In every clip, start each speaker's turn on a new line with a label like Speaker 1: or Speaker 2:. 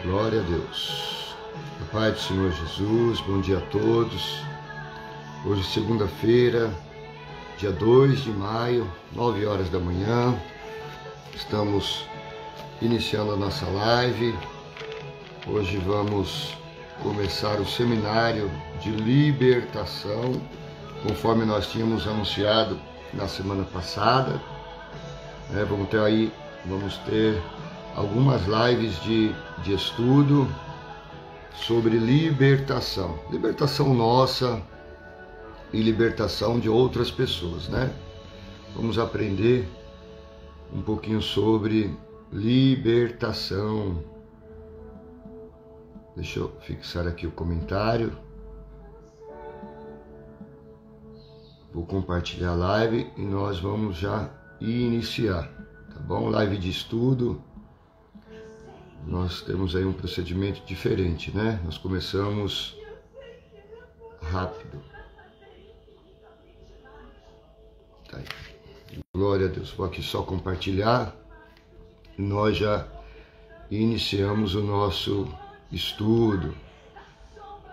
Speaker 1: Glória a Deus. A paz do Senhor Jesus, bom dia a todos. Hoje, segunda-feira, dia 2 de maio, 9 horas da manhã. Estamos iniciando a nossa live. Hoje vamos começar o seminário de libertação, conforme nós tínhamos anunciado na semana passada. Vamos ter algumas lives de estudo sobre libertação. Libertação nossa e libertação de outras pessoas, né? Vamos aprender um pouquinho sobre libertação. Deixa eu fixar aqui o comentário. Vou compartilhar a live e nós vamos já iniciar, tá bom? Live de estudo. Nós temos aí um procedimento diferente, né? Nós começamos rápido. Tá aí. Glória a Deus. Vou aqui só compartilhar. Nós já iniciamos o nosso estudo.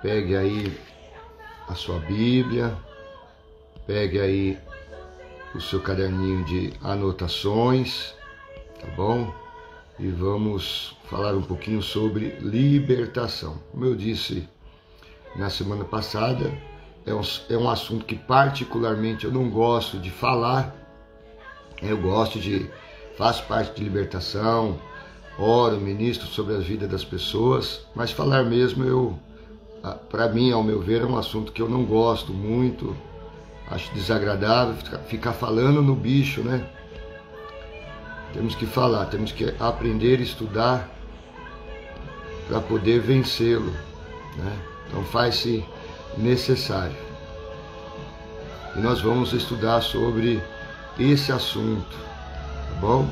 Speaker 1: Pegue aí a sua Bíblia. Pegue aí o seu caderninho de anotações, tá bom? E vamos falar um pouquinho sobre libertação. Como eu disse na semana passada, é um assunto que particularmente eu não gosto de falar. Faço parte de libertação, oro, ministro sobre a vida das pessoas, mas falar mesmo, para mim, ao meu ver, é um assunto que eu não gosto muito. Acho desagradável ficar falando no bicho, né? Temos que falar, temos que aprender a estudar para poder vencê-lo, né? Então faz-se necessário. E nós vamos estudar sobre esse assunto, tá bom?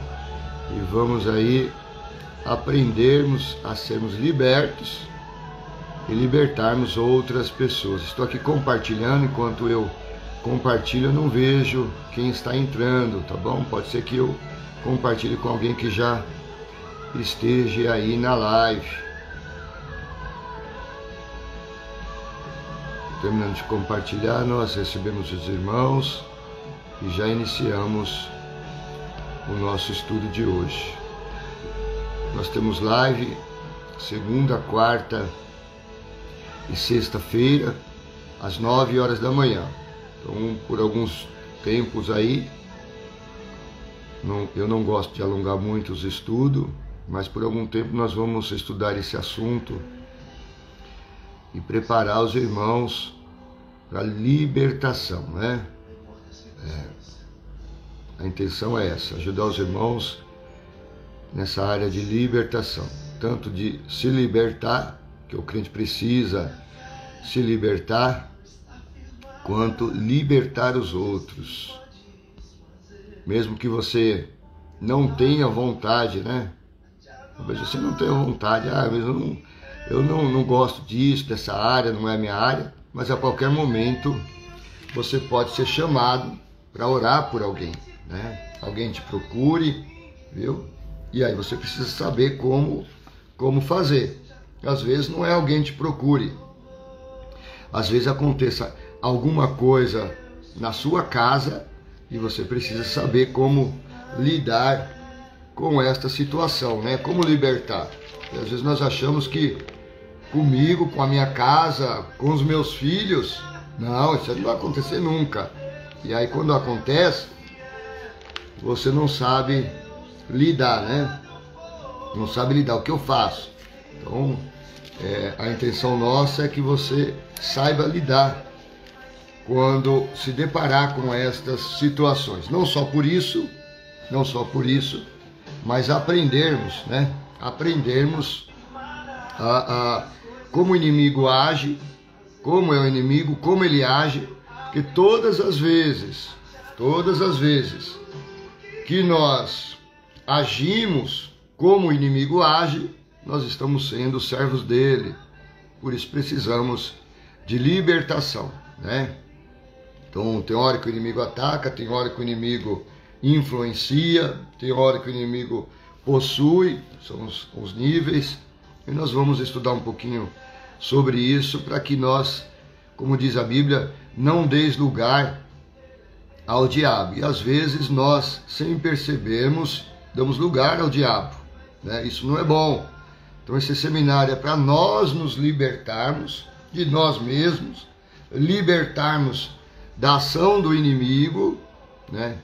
Speaker 1: E vamos aí aprendermos a sermos libertos e libertarmos outras pessoas. Estou aqui compartilhando, enquanto eu compartilho, eu não vejo quem está entrando, tá bom? Pode ser que eu compartilhe com alguém que já esteja aí na live. Terminando de compartilhar, nós recebemos os irmãos e já iniciamos o nosso estudo de hoje. Nós temos live segunda, quarta e sexta-feira, às 9 horas da manhã. Então, por alguns tempos aí, eu não gosto de alongar muito os estudos, mas por algum tempo nós vamos estudar esse assunto e preparar os irmãos para a libertação, né? A intenção é essa, ajudar os irmãos nessa área de libertação, tanto de se libertar, que o crente precisa se libertar, quanto libertar os outros. Mesmo que você não tenha vontade, né? Talvez você não tenha vontade, mas eu não gosto disso, dessa área, não é a minha área, mas a qualquer momento você pode ser chamado para orar por alguém, né? Alguém te procure, viu? E aí você precisa saber como fazer. Às vezes não é alguém te procure, às vezes aconteça alguma coisa na sua casa e você precisa saber como lidar com esta situação, né? Como libertar. E às vezes nós achamos que comigo, com a minha casa, com os meus filhos, não, isso não vai acontecer nunca. E aí quando acontece, você não sabe lidar, né? Não sabe lidar. O que eu faço? Então, a intenção nossa é que você saiba lidar quando se deparar com estas situações. Não só por isso, mas aprendermos, né? Aprendermos como o inimigo age, como é o inimigo, como ele age, porque todas as vezes que nós agimos como o inimigo age, nós estamos sendo servos dele. Por isso precisamos de libertação, né? Então, tem hora que o inimigo ataca, tem hora que o inimigo influencia, tem hora que o inimigo possui, são os níveis, E nós vamos estudar um pouquinho sobre isso para que nós, como diz a Bíblia, não deis lugar ao diabo. E às vezes nós, sem percebermos, damos lugar ao diabo, né? Isso não é bom. Então esse seminário é para nós nos libertarmos de nós mesmos, libertarmos da ação do inimigo, né?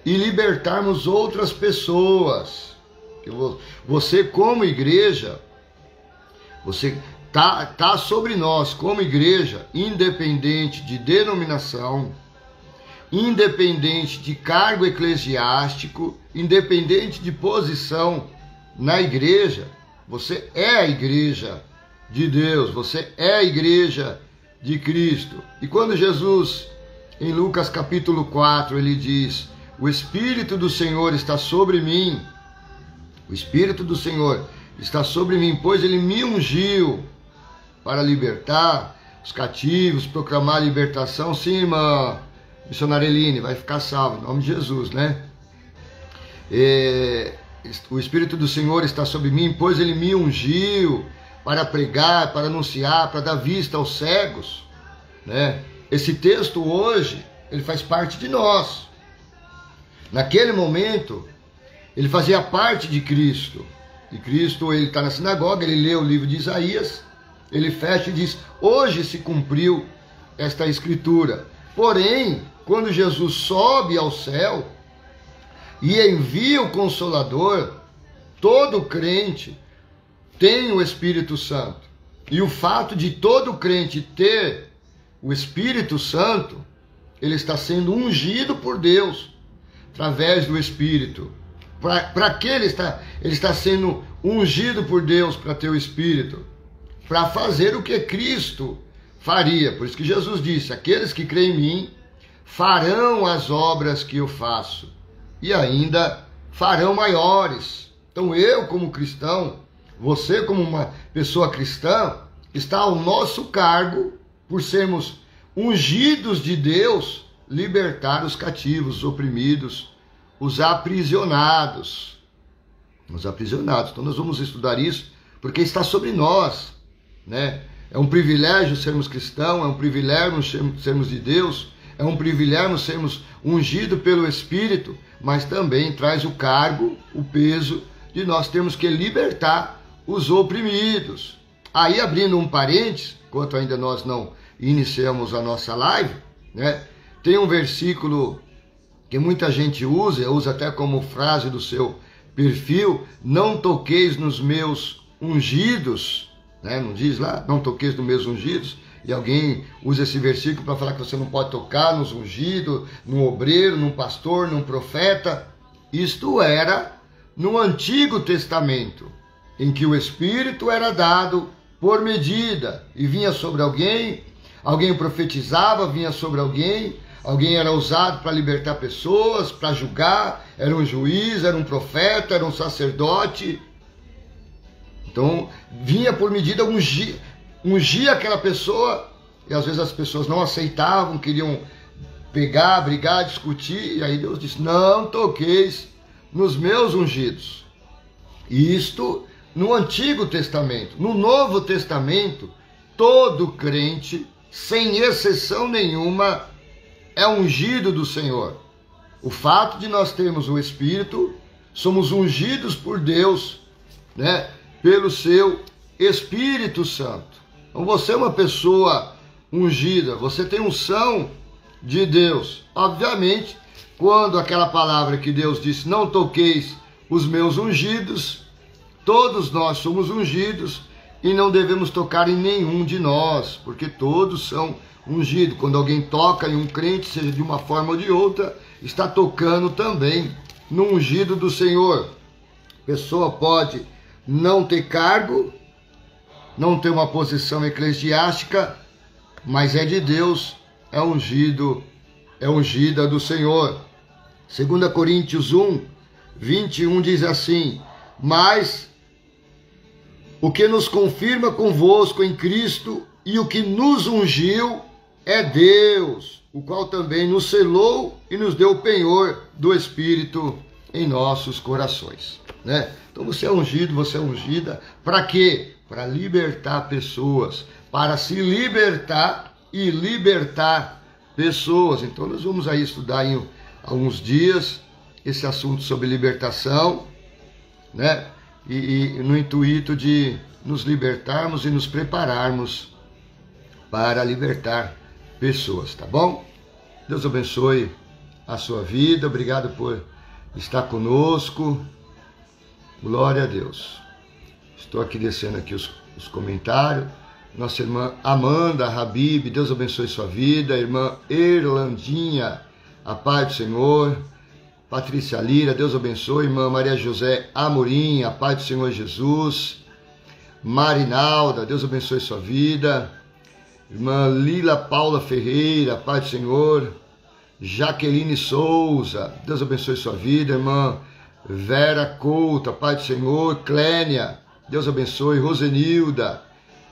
Speaker 1: E libertarmos outras pessoas. Você como igreja, você tá sobre nós como igreja, independente de denominação, independente de cargo eclesiástico, independente de posição na igreja. Você é a igreja de Deus, você é a igreja de Cristo. E quando Jesus, em Lucas capítulo 4, ele diz: o Espírito do Senhor está sobre mim, o Espírito do Senhor está sobre mim, pois ele me ungiu para libertar os cativos, proclamar a libertação. Sim, irmã missionária Eline, vai ficar salvo, em nome de Jesus, né? O Espírito do Senhor está sobre mim, pois ele me ungiu para pregar, para anunciar, para dar vista aos cegos, né? Esse texto hoje, ele faz parte de nós. Naquele momento, ele fazia parte de Cristo. E Cristo, ele está na sinagoga, ele lê o livro de Isaías, ele fecha e diz: hoje se cumpriu esta escritura. Porém, quando Jesus sobe ao céu e envia o Consolador, todo crente tem o Espírito Santo. E o fato de todo crente ter o Espírito Santo, ele está sendo ungido por Deus através do Espírito. Para que ele está sendo ungido por Deus para ter o Espírito? Para fazer o que Cristo faria. Por isso que Jesus disse: aqueles que creem em mim farão as obras que eu faço, e ainda farão maiores. Então eu, como cristão, você como uma pessoa cristã, está ao nosso cargo, por sermos ungidos de Deus, libertar os cativos, os oprimidos, os aprisionados. Então nós vamos estudar isso, porque está sobre nós, né? É um privilégio sermos cristãos, é um privilégio sermos de Deus, é um privilégio sermos ungidos pelo Espírito, mas também traz o cargo, o peso de nós termos que libertar os oprimidos. Aí, abrindo um parênteses, enquanto ainda nós não iniciamos a nossa live, né? Tem um versículo que muita gente usa até como frase do seu perfil: não toqueis nos meus ungidos, né? Não diz lá, não toqueis nos meus ungidos, e alguém usa esse versículo para falar que você não pode tocar nos ungidos, num obreiro, num pastor, num profeta. Isto era no Antigo Testamento, em que o Espírito era dado por medida, e vinha sobre alguém profetizava, vinha sobre alguém era usado para libertar pessoas, para julgar, era um juiz, era um profeta, era um sacerdote. Então, vinha por medida, ungia aquela pessoa, e às vezes as pessoas não aceitavam, queriam pegar, brigar, discutir, e aí Deus disse: não toqueis nos meus ungidos. Isto no Antigo Testamento. No Novo Testamento, todo crente, sem exceção nenhuma, é ungido do Senhor. O fato de nós termos o Espírito, somos ungidos por Deus, né, pelo seu Espírito Santo. Então você é uma pessoa ungida, você tem unção de Deus. Obviamente, quando aquela palavra que Deus disse: não toqueis os meus ungidos, todos nós somos ungidos e não devemos tocar em nenhum de nós, porque todos são ungidos. Quando alguém toca em um crente, seja de uma forma ou de outra, está tocando também no ungido do Senhor. A pessoa pode não ter cargo, não ter uma posição eclesiástica, mas é de Deus, é ungido, é ungida do Senhor. 2 Coríntios 1, 21 diz assim: mas o que nos confirma convosco em Cristo e o que nos ungiu é Deus, o qual também nos selou e nos deu o penhor do Espírito em nossos corações. né? Então você é ungido, você é ungida. Para quê? Para libertar pessoas, para se libertar e libertar pessoas. Então nós vamos aí estudar em alguns dias esse assunto sobre libertação, né? E no intuito de nos libertarmos e nos prepararmos para libertar pessoas, tá bom? Deus abençoe a sua vida, obrigado por estar conosco, glória a Deus. Estou aqui descendo aqui os comentários. Nossa irmã Amanda Habib, Deus abençoe sua vida. Irmã Erlandinha, a paz do Senhor. Patrícia Lira, Deus abençoe. Irmã Maria José Amorim, a paz do Senhor Jesus. Marinalda, Deus abençoe sua vida. Irmã Lila Paula Ferreira, paz do Senhor. Jaqueline Souza, Deus abençoe sua vida. Irmã Vera Couto, paz do Senhor. Clénia, Deus abençoe. Rosenilda,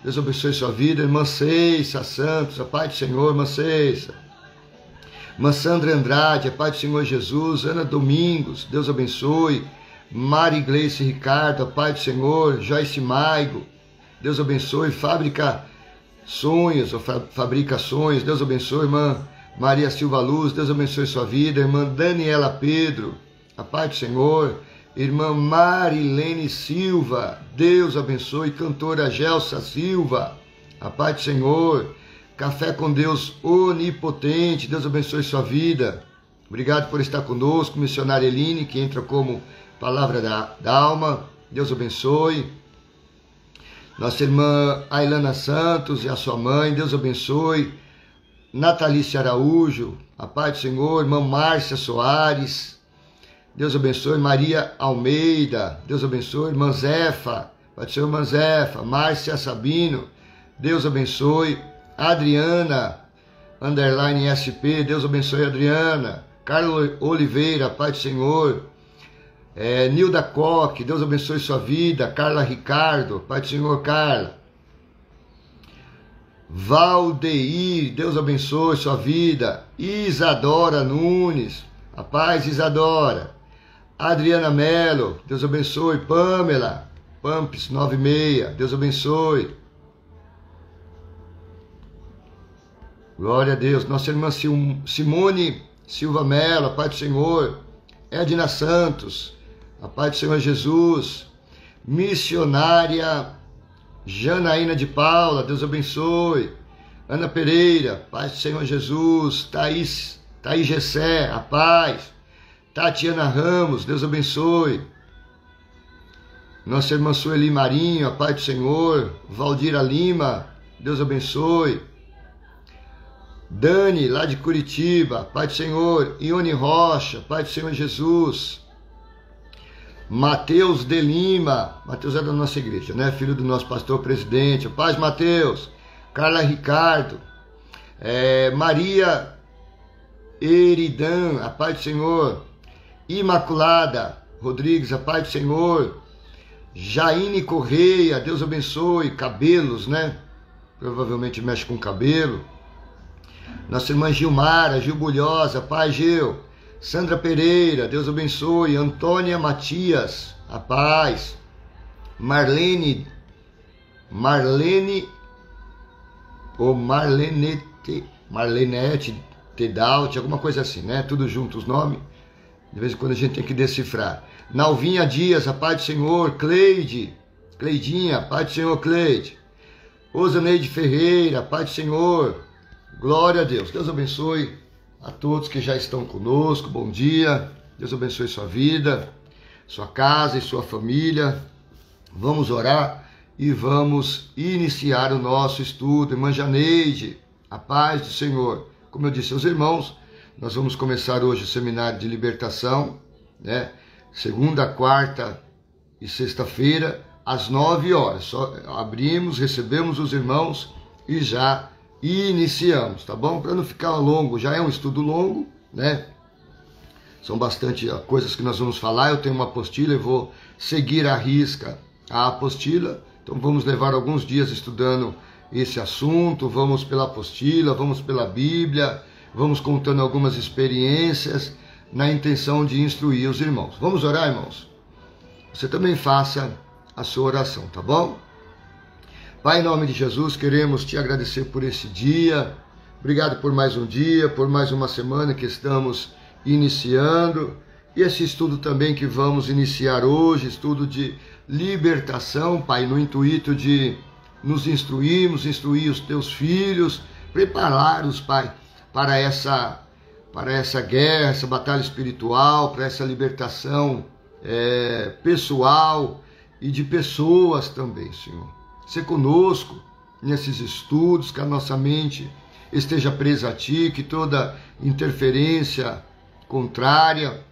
Speaker 1: Deus abençoe sua vida. Irmã Ceissa Santos, a paz do Senhor. Irmã Ceissa. Irmã Sandra Andrade, a paz do Senhor Jesus. Ana Domingos, Deus abençoe. Mari Gleice Ricardo, a paz do Senhor. Joyce Maigo, Deus abençoe. Fabrica Sonhos, Deus abençoe. Irmã Maria Silva Luz, Deus abençoe sua vida. Irmã Daniela Pedro, a paz do Senhor. Irmã Marilene Silva, Deus abençoe. Cantora Gelsa Silva, a paz do Senhor. Café com Deus Onipotente, Deus abençoe sua vida. Obrigado por estar conosco. Missionária Eline, que entra como palavra da alma, Deus abençoe. Nossa irmã Ailana Santos e a sua mãe, Deus abençoe. Natalice Araújo, a paz do Senhor. Irmã Márcia Soares, Deus abençoe. Maria Almeida, Deus abençoe. Irmã Zefa, paz do Senhor. Irmã Zefa. Márcia Sabino, Deus abençoe. Adriana, _ SP, Deus abençoe Adriana. Carlos Oliveira, paz do Senhor. Nilda Coque, Deus abençoe sua vida. Carla Ricardo, paz do Senhor, Carla. Valdeir, Deus abençoe sua vida. Isadora Nunes, a paz, Isadora. Adriana Melo, Deus abençoe. Pamela, Pamps 96, Deus abençoe. Glória a Deus. Nossa irmã Simone Silva Melo, a paz do Senhor. Edna Santos, a paz do Senhor Jesus. Missionária Janaína de Paula, Deus abençoe. Ana Pereira, paz do Senhor Jesus. Thaís Gessé, a paz. Tatiana Ramos, Deus abençoe. Nossa irmã Sueli Marinho, a paz do Senhor. Valdira Lima, Deus abençoe. Dani, lá de Curitiba, paz do Senhor. Ione Rocha, paz do Senhor Jesus. Mateus de Lima, Mateus é da nossa igreja, né? Filho do nosso pastor presidente, paz Mateus. Carla Ricardo, Maria Eridan, a paz do Senhor. Imaculada Rodrigues, a paz do Senhor. Jaine Correia, Deus abençoe. Cabelos, né? Provavelmente mexe com cabelo. Nossa irmã Gilmara, Gil Bulhosa, paz Gil. Sandra Pereira, Deus abençoe. Antônia Matias, a paz. Marlenete, Tedaut, alguma coisa assim, né? Tudo junto os nomes. De vez em quando a gente tem que decifrar. Nalvinha Dias, a paz do Senhor. Cleidinha, a paz do Senhor, Cleide. Osaneide Ferreira, a paz do Senhor. Glória a Deus. Deus abençoe a todos que já estão conosco. Bom dia. Deus abençoe sua vida, sua casa e sua família. Vamos orar e vamos iniciar o nosso estudo. Irmã Janeide, a paz do Senhor. Como eu disse aos irmãos, nós vamos começar hoje o seminário de libertação, né? Segunda, quarta e sexta-feira, às 9 horas. Só abrimos, recebemos os irmãos e já iniciamos, tá bom? Para não ficar longo, já é um estudo longo, né? São bastante coisas que nós vamos falar. Eu tenho uma apostila e vou seguir à risca a apostila. Então vamos levar alguns dias estudando esse assunto. Vamos pela apostila, vamos pela Bíblia, vamos contando algumas experiências na intenção de instruir os irmãos. Vamos orar, irmãos? você também faça a sua oração, tá bom? Pai, em nome de Jesus, queremos te agradecer por esse dia. Obrigado por mais um dia, por mais uma semana que estamos iniciando. E esse estudo também que vamos iniciar hoje, estudo de libertação, Pai, no intuito de nos instruirmos, instruir os teus filhos, prepará-los, Pai, para essa guerra, essa batalha espiritual, para essa libertação pessoal e de pessoas também, Senhor. Ser conosco nesses estudos, que a nossa mente esteja presa a Ti, que toda interferência contrária,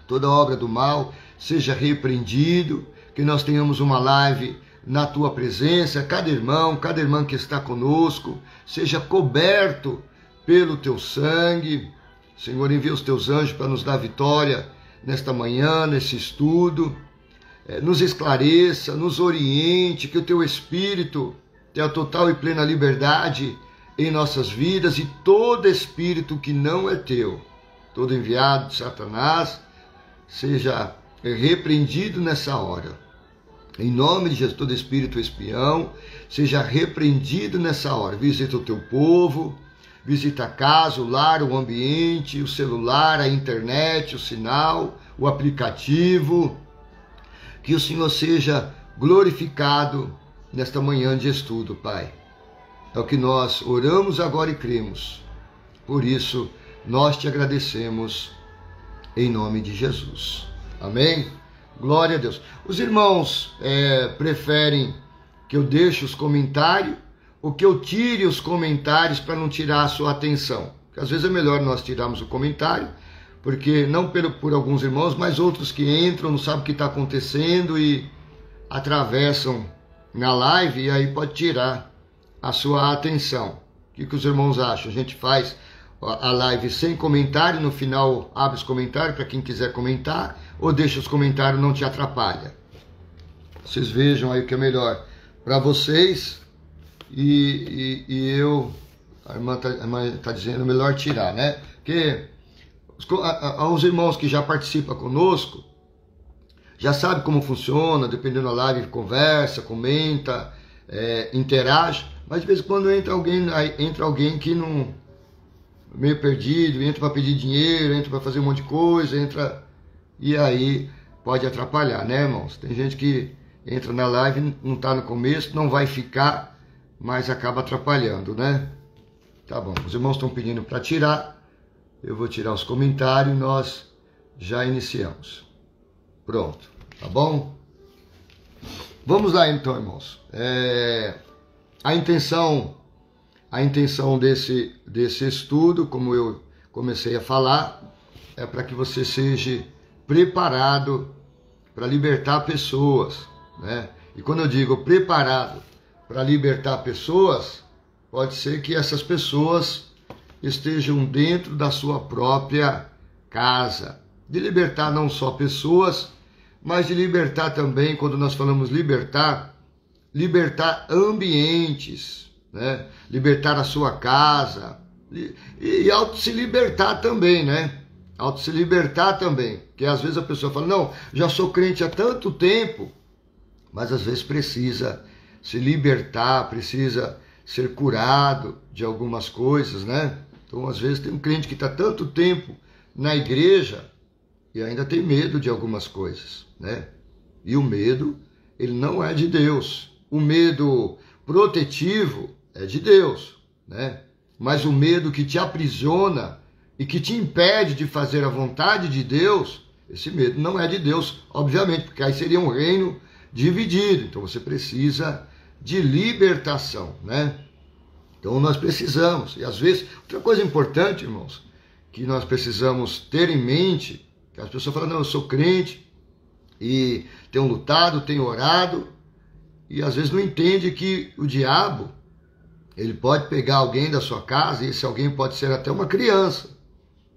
Speaker 1: toda obra do mal seja repreendido, que nós tenhamos uma live na Tua presença, cada irmão, cada irmã que está conosco, seja coberto pelo Teu sangue. Senhor, envia os Teus anjos para nos dar vitória nesta manhã, nesse estudo. Nos esclareça, nos oriente, que o Teu Espírito tenha total e plena liberdade em nossas vidas, e todo espírito que não é Teu, todo enviado de Satanás, seja repreendido nessa hora. Em nome de Jesus, todo espírito espião seja repreendido nessa hora. Visita o Teu povo, visita a casa, o lar, o ambiente, o celular, a internet, o sinal, o aplicativo. Que o Senhor seja glorificado nesta manhã de estudo, Pai. É o que nós oramos agora e cremos. Por isso, nós te agradecemos em nome de Jesus. Amém? Glória a Deus. Os irmãos preferem que eu deixe os comentários ou que eu tire os comentários para não tirar a sua atenção? Porque às vezes é melhor nós tirarmos o comentário, porque não por alguns irmãos, mas outros que entram, não sabem o que está acontecendo e atravessam na live, e aí pode tirar a sua atenção. O que os irmãos acham? A gente faz a live sem comentário, no final abre os comentários para quem quiser comentar, ou deixa os comentários, não te atrapalha. Vocês vejam aí o que é melhor para vocês, e eu, a irmã está dizendo melhor tirar, né? Porque os irmãos que já participam conosco já sabem como funciona, dependendo da live, conversa, comenta, interage, mas de vez em quando entra alguém que não, meio perdido, entra para pedir dinheiro, entra para fazer um monte de coisa, e aí pode atrapalhar, né, irmãos? Tem gente que entra na live, não está no começo, não vai ficar, mas acaba atrapalhando, né? Tá bom, os irmãos estão pedindo para tirar. Eu vou tirar os comentários e nós já iniciamos. Pronto, tá bom? Vamos lá então, irmãos. A intenção desse estudo, como eu comecei a falar, é para que você seja preparado para libertar pessoas, né? E quando eu digo preparado para libertar pessoas, pode ser que essas pessoas estejam dentro da sua própria casa. De libertar não só pessoas, mas de libertar também, quando nós falamos libertar ambientes, né? Libertar a sua casa, e auto-se libertar também, né? Auto-se libertar também, porque às vezes a pessoa fala, não, já sou crente há tanto tempo, mas às vezes precisa se libertar, precisa ser curado de algumas coisas, né? Então, às vezes, tem um crente que está tanto tempo na igreja e ainda tem medo de algumas coisas, né? E o medo, ele não é de Deus. O medo protetivo é de Deus, né? Mas o medo que te aprisiona e que te impede de fazer a vontade de Deus, esse medo não é de Deus, obviamente, porque aí seria um reino dividido. Então, você precisa de libertação, né? Então nós precisamos, e às vezes, outra coisa importante, irmãos, que nós precisamos ter em mente, que as pessoas falam, não, eu sou crente, e tenho lutado, tenho orado, e às vezes não entende que o diabo, ele pode pegar alguém da sua casa, e esse alguém pode ser até uma criança,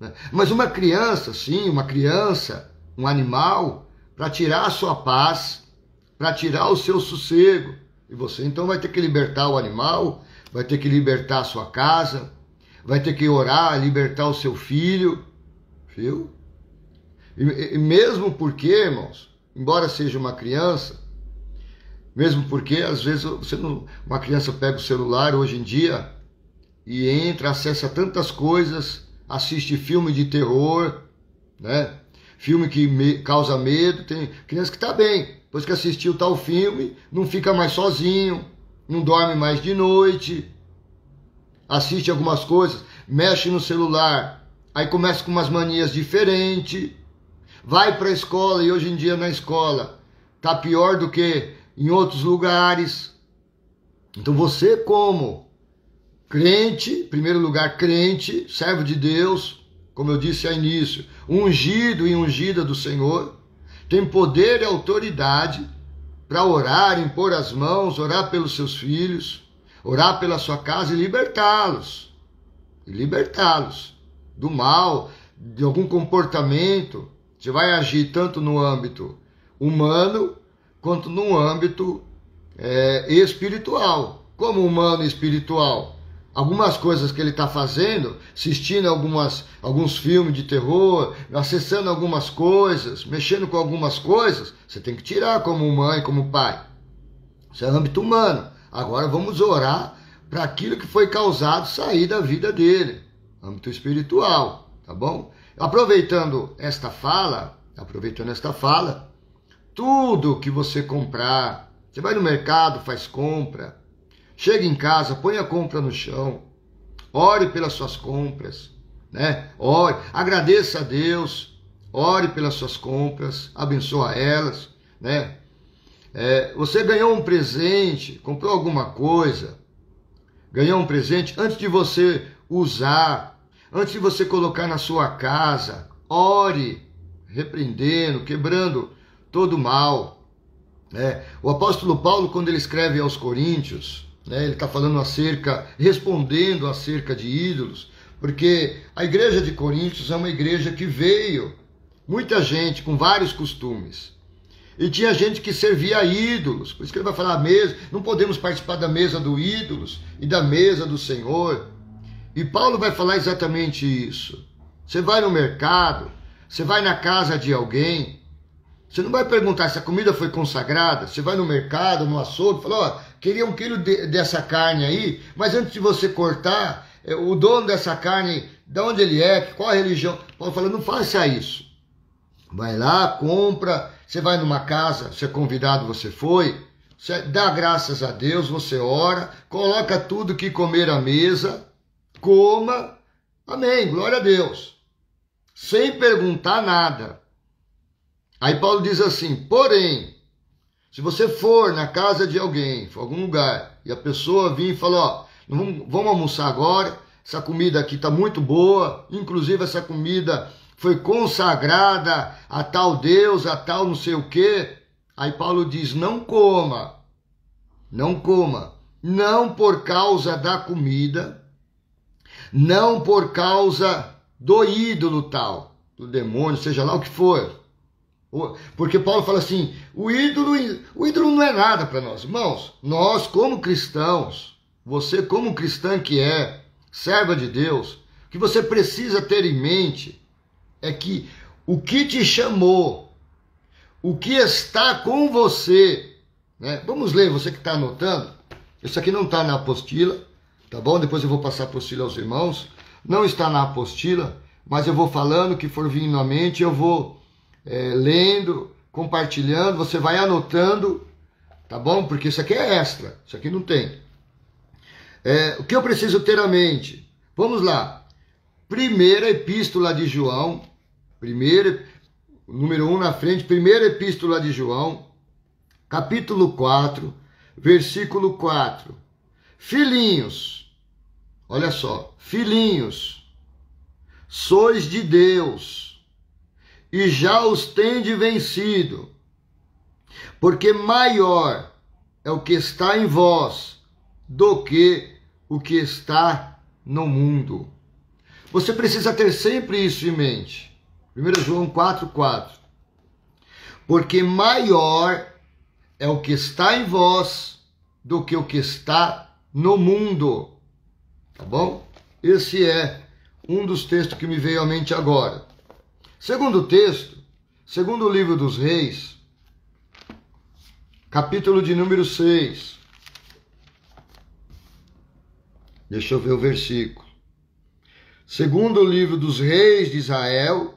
Speaker 1: né? Mas uma criança, sim, uma criança, um animal, para tirar a sua paz, para tirar o seu sossego, e você então vai ter que libertar o animal, vai ter que libertar a sua casa, vai ter que orar, libertar o seu filho, viu? E mesmo porque, irmãos, embora seja uma criança, mesmo porque às vezes uma criança pega o celular hoje em dia e entra, acessa tantas coisas, assiste filme de terror, né? Filme que causa medo. Tem criança que está bem, depois que assistiu tal filme, não fica mais sozinho, não dorme mais de noite, assiste algumas coisas, mexe no celular, aí começa com umas manias diferentes, vai para a escola e hoje em dia na escola tá pior do que em outros lugares. Então você, como crente, em primeiro lugar crente, servo de Deus, como eu disse ao início, ungido e ungida do Senhor, tem poder e autoridade para orar, impor as mãos, orar pelos seus filhos, orar pela sua casa e libertá-los do mal, de algum comportamento. Você vai agir tanto no âmbito humano quanto no âmbito espiritual. Como humano e espiritual, algumas coisas que ele está fazendo, assistindo alguns filmes de terror, acessando algumas coisas, mexendo com algumas coisas, você tem que tirar como mãe, como pai. Isso é âmbito humano. Agora vamos orar para aquilo que foi causado sair da vida dele, âmbito espiritual, tá bom? Aproveitando esta fala, tudo que você comprar, você vai no mercado, faz compra, chega em casa, põe a compra no chão, ore pelas suas compras, né? Ore, agradeça a Deus, ore pelas suas compras, abençoa elas, né? Você ganhou um presente, comprou alguma coisa, ganhou um presente, antes de você usar, antes de você colocar na sua casa, ore, repreendendo, quebrando todo o mal. O apóstolo Paulo, quando ele escreve aos Coríntios, ele está falando respondendo acerca de ídolos, porque a igreja de Coríntios é uma igreja que veio, muita gente com vários costumes, e tinha gente que servia a ídolos, por isso que ele vai falar não podemos participar da mesa dos ídolos e da mesa do Senhor. E Paulo vai falar exatamente isso. Você vai no mercado, você vai na casa de alguém, você não vai perguntar se a comida foi consagrada. Você vai no mercado, no açougue, fala, queria 1 quilo dessa carne aí, mas antes de você cortar, o dono dessa carne, de onde ele é, qual a religião? Paulo fala, não faça isso. Vai lá, compra, você vai numa casa, você é convidado, você foi, você dá graças a Deus, você ora, coloca tudo que comer à mesa, coma, amém, glória a Deus, sem perguntar nada. Aí Paulo diz assim, porém, se você for na casa de alguém, for algum lugar, e a pessoa vir e falar, vamos almoçar agora, essa comida aqui está muito boa, inclusive essa comida foi consagrada a tal Deus, a tal não sei o quê. Aí Paulo diz, não coma, não por causa da comida, não por causa do ídolo tal, do demônio, seja lá o que for. Porque Paulo fala assim, o ídolo não é nada para nós. Irmãos, nós como cristãos, você como cristã que é, serva de Deus, o que você precisa ter em mente é que o que te chamou, o que está com você, né? Vamos ler, você que está anotando, isso aqui não está na apostila, tá bom? Depois eu vou passar a apostila aos irmãos, não está na apostila, mas eu vou falando, que for vindo à mente, eu vou lendo, compartilhando, você vai anotando, tá bom? Porque isso aqui é extra, isso aqui não tem. O que eu preciso ter à mente? Vamos lá. Primeira epístola de João, número 1 na frente, primeira epístola de João, capítulo 4, versículo 4. Filhinhos, olha só, filhinhos, sois de Deus, e já os tende vencido, porque maior é o que está em vós do que o que está no mundo. Você precisa ter sempre isso em mente. 1 João 4,4. Porque maior é o que está em vós do que o que está no mundo. Tá bom? Esse é um dos textos que me veio à mente agora. Segundo texto, segundo o livro dos Reis, capítulo de número 6. Deixa eu ver o versículo. Segundo o livro dos reis de Israel,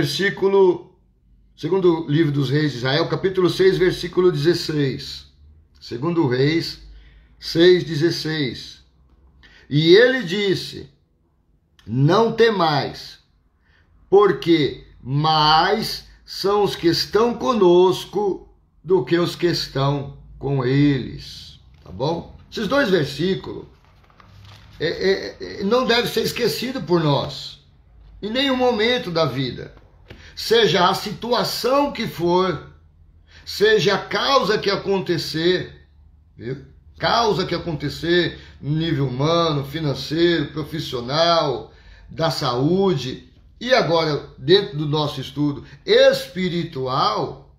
Speaker 1: segundo o livro dos reis de Israel, capítulo 6, versículo 16. Segundo Reis 6:16. E ele disse: não temais, porque mais são os que estão conosco do que os que estão com eles. Tá bom? Esses dois versículos não devem ser esquecidos por nós, em nenhum momento da vida. Seja a situação que for, seja a causa que acontecer, viu? Causa que acontecer no nível humano, financeiro, profissional, da saúde, e agora dentro do nosso estudo espiritual,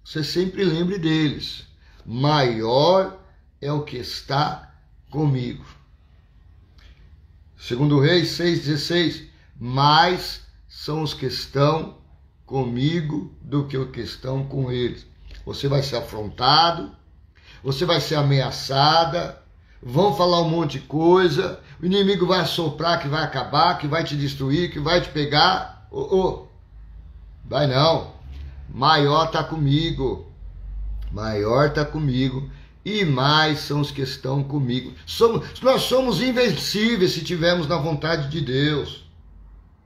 Speaker 1: você sempre lembre deles. Maior é o que está comigo. Segundo Reis 6:16, mais são os que estão comigo do que os que estão com eles. Você vai ser afrontado, você vai ser ameaçada, vão falar um monte de coisa, o inimigo vai assoprar que vai acabar, que vai te destruir, que vai te pegar. Vai não. Maior está comigo. Maior está comigo. E mais são os que estão comigo. Nós somos invencíveis se tivermos na vontade de Deus.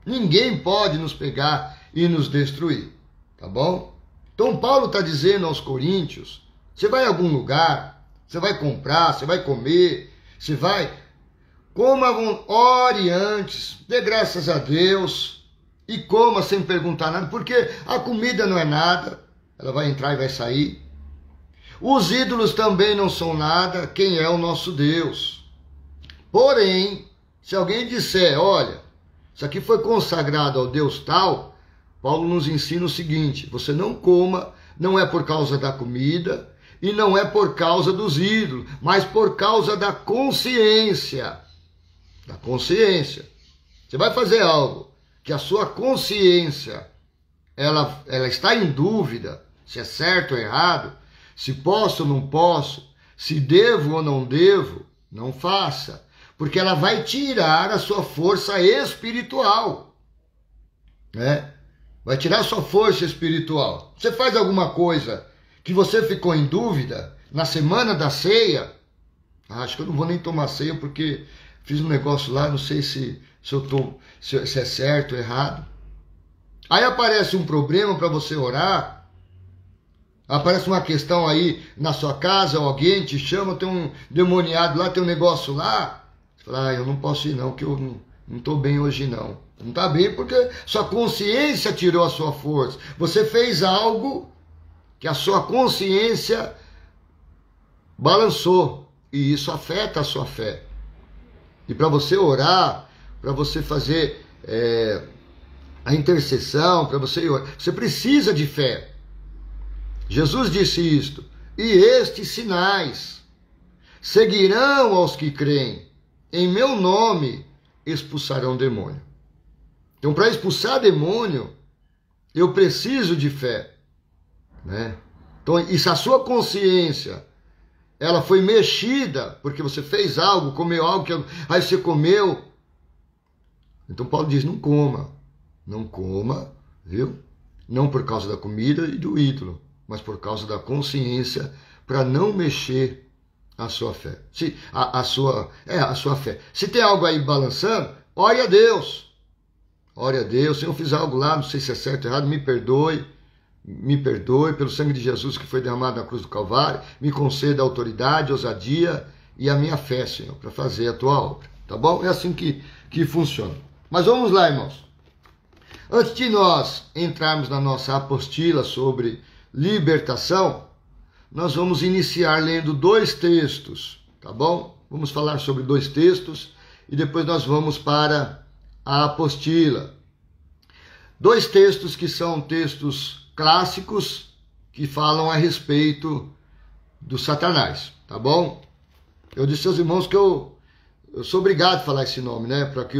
Speaker 1: Ninguém pode nos pegar e nos destruir. Tá bom? Então Paulo está dizendo aos coríntios, você vai a algum lugar, você vai comprar, você vai comer, você vai... ore antes, dê graças a Deus e coma sem perguntar nada, porque a comida não é nada, ela vai entrar e vai sair. Os ídolos também não são nada, quem é o nosso Deus. Porém, se alguém disser, olha, isso aqui foi consagrado ao Deus tal, Paulo nos ensina o seguinte, você não coma, não é por causa da comida e não é por causa dos ídolos, mas por causa da consciência. Da consciência. Você vai fazer algo que a sua consciência ela está em dúvida, se é certo ou errado, se posso ou não posso, se devo ou não devo, não faça, porque ela vai tirar a sua força espiritual, né? Vai tirar a sua força espiritual. Você faz alguma coisa que você ficou em dúvida na semana da ceia, acho que eu não vou nem tomar ceia porque fiz um negócio lá, não sei se é certo ou errado. Aí aparece um problema para você orar, aparece uma questão aí na sua casa, alguém te chama, tem um demoniado lá, tem um negócio lá. Você fala, eu não posso ir não, que eu não estou bem hoje não. Não está bem porque sua consciência tirou a sua força. Você fez algo que a sua consciência balançou. E isso afeta a sua fé. E para você orar, para você fazer a intercessão, para você orar, você precisa de fé. Jesus disse isto. E estes sinais seguirão aos que creem. Em meu nome expulsarão demônio. Então, para expulsar demônio, eu preciso de fé, né? Então, e se a sua consciência, ela foi mexida, porque você fez algo, comeu algo, aí você comeu. Então, Paulo diz, não coma, viu? Não por causa da comida e do ídolo, mas por causa da consciência, para não mexer a sua fé. A sua fé. Se tem algo aí balançando, ore a Deus. Ore a Deus, se eu fiz algo lá, não sei se é certo ou errado, me perdoe pelo sangue de Jesus que foi derramado na cruz do Calvário, me conceda autoridade, ousadia e a minha fé, Senhor, para fazer a tua obra, tá bom? É assim que funciona. Mas vamos lá, irmãos. Antes de nós entrarmos na nossa apostila sobre libertação, nós vamos iniciar lendo 2 textos, tá bom? Vamos falar sobre 2 textos e depois nós vamos para a apostila. 2 textos que são textos clássicos que falam a respeito do Satanás, tá bom? Eu disse aos irmãos que eu sou obrigado a falar esse nome, né? Para que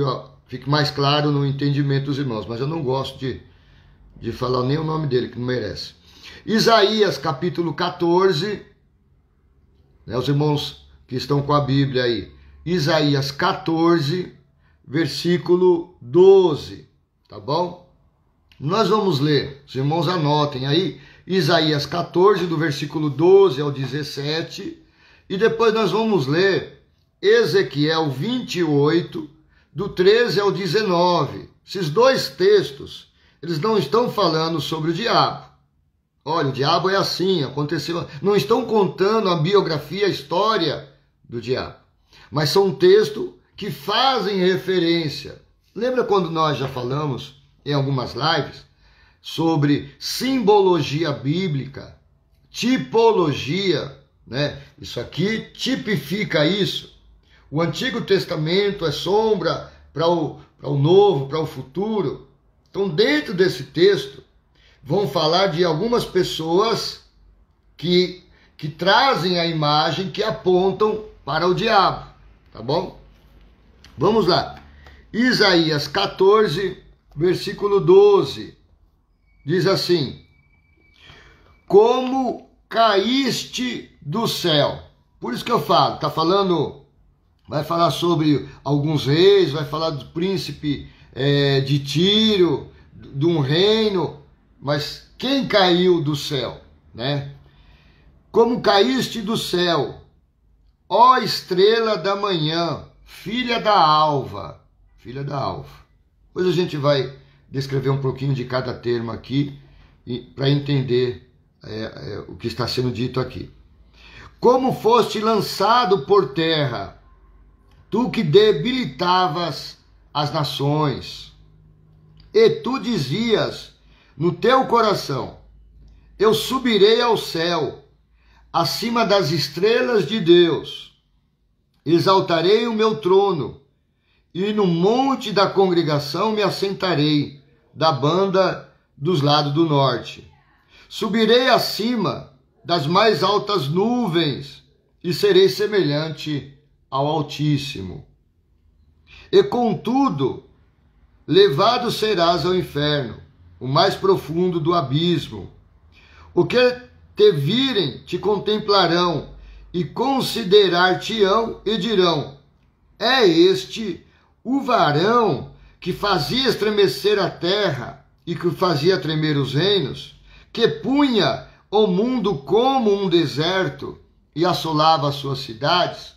Speaker 1: fique mais claro no entendimento dos irmãos, mas eu não gosto de falar nem o nome dele, que não merece. Isaías capítulo 14, né, os irmãos que estão com a Bíblia aí, Isaías 14, versículo 12, tá bom? Nós vamos ler, os irmãos anotem aí, Isaías 14, do versículo 12 ao 17, e depois nós vamos ler Ezequiel 28, do 13 ao 19. Esses dois textos, eles não estão falando sobre o diabo. Olha, o diabo é assim, aconteceu. Não estão contando a biografia, a história do diabo. Mas são textos que fazem referência. Lembra quando nós já falamos em algumas lives sobre simbologia bíblica, tipologia, né? Isso aqui tipifica isso. O Antigo Testamento é sombra para o novo, para o futuro. Então, dentro desse texto, vão falar de algumas pessoas que trazem a imagem que apontam para o diabo, tá bom? Vamos lá. Isaías 14, versículo 12, diz assim: como caíste do céu. Por isso que eu falo, vai falar sobre alguns reis, vai falar do príncipe de Tiro, de um reino. Mas quem caiu do céu, né? Como caíste do céu, ó estrela da manhã, filha da alva. Depois a gente vai descrever um pouquinho de cada termo aqui para entender o que está sendo dito aqui. Como foste lançado por terra, tu que debilitavas as nações, e tu dizias no teu coração: eu subirei ao céu, acima das estrelas de Deus, exaltarei o meu trono, e no monte da congregação me assentarei, da banda dos lados do norte. Subirei acima das mais altas nuvens, e serei semelhante ao Altíssimo. E contudo, levado serás ao inferno, o mais profundo do abismo. O que te virem te contemplarão e considerar-te-ão e dirão: é este o varão que fazia estremecer a terra e que fazia tremer os reinos, que punha o mundo como um deserto e assolava as suas cidades,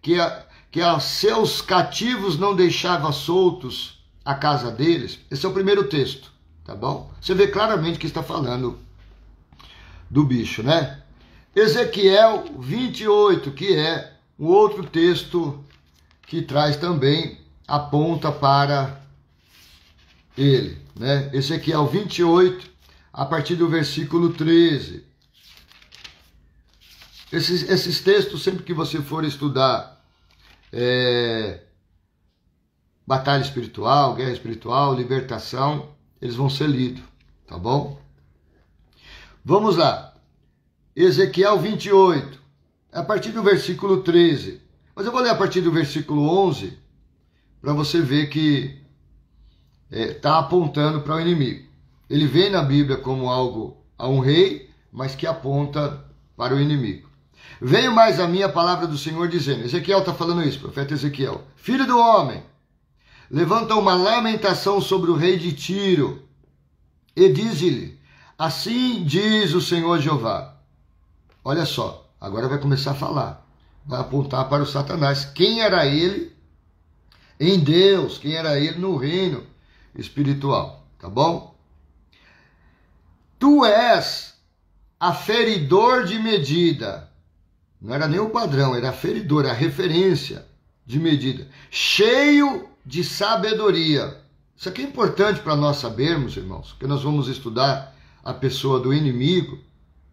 Speaker 1: que a seus cativos não deixava soltos a casa deles. Esse é o primeiro texto. Tá bom? Você vê claramente que está falando do bicho, né? Ezequiel 28, que é um outro texto que traz também, aponta para ele, né? Ezequiel 28, a partir do versículo 13. Esses textos, sempre que você for estudar batalha espiritual, guerra espiritual, libertação, eles vão ser lidos, tá bom? Vamos lá. Ezequiel 28, a partir do versículo 13. Mas eu vou ler a partir do versículo 11, para você ver que está apontando para o inimigo. Ele vem na Bíblia como algo a um rei, mas que aponta para o inimigo. Veio mais a mim a palavra do Senhor dizendo, Ezequiel está falando isso, profeta Ezequiel: filho do homem, levanta uma lamentação sobre o rei de Tiro, e diz-lhe: assim diz o Senhor Jeová. Olha só, agora vai começar a falar, vai apontar para o Satanás. Quem era ele em Deus, quem era ele no reino espiritual, tá bom? Tu és aferidor de medida. Não era nem o padrão, era aferidor, a referência de medida. Cheio de sabedoria. Isso aqui é importante para nós sabermos, irmãos, porque nós vamos estudar a pessoa do inimigo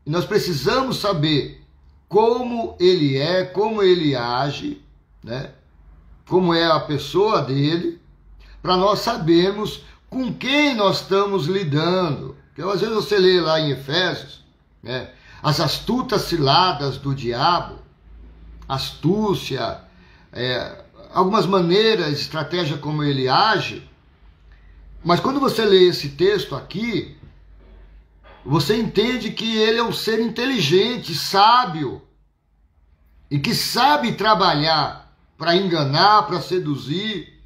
Speaker 1: e nós precisamos saber como ele é, como ele age, né? Como é a pessoa dele, para nós sabermos com quem nós estamos lidando. Porque às vezes você lê lá em Efésios, né, as astutas ciladas do diabo, astúcia, algumas maneiras, estratégia como ele age. Mas quando você lê esse texto aqui, Você entende que ele é um ser inteligente, sábio, e que sabe trabalhar para enganar, para seduzir,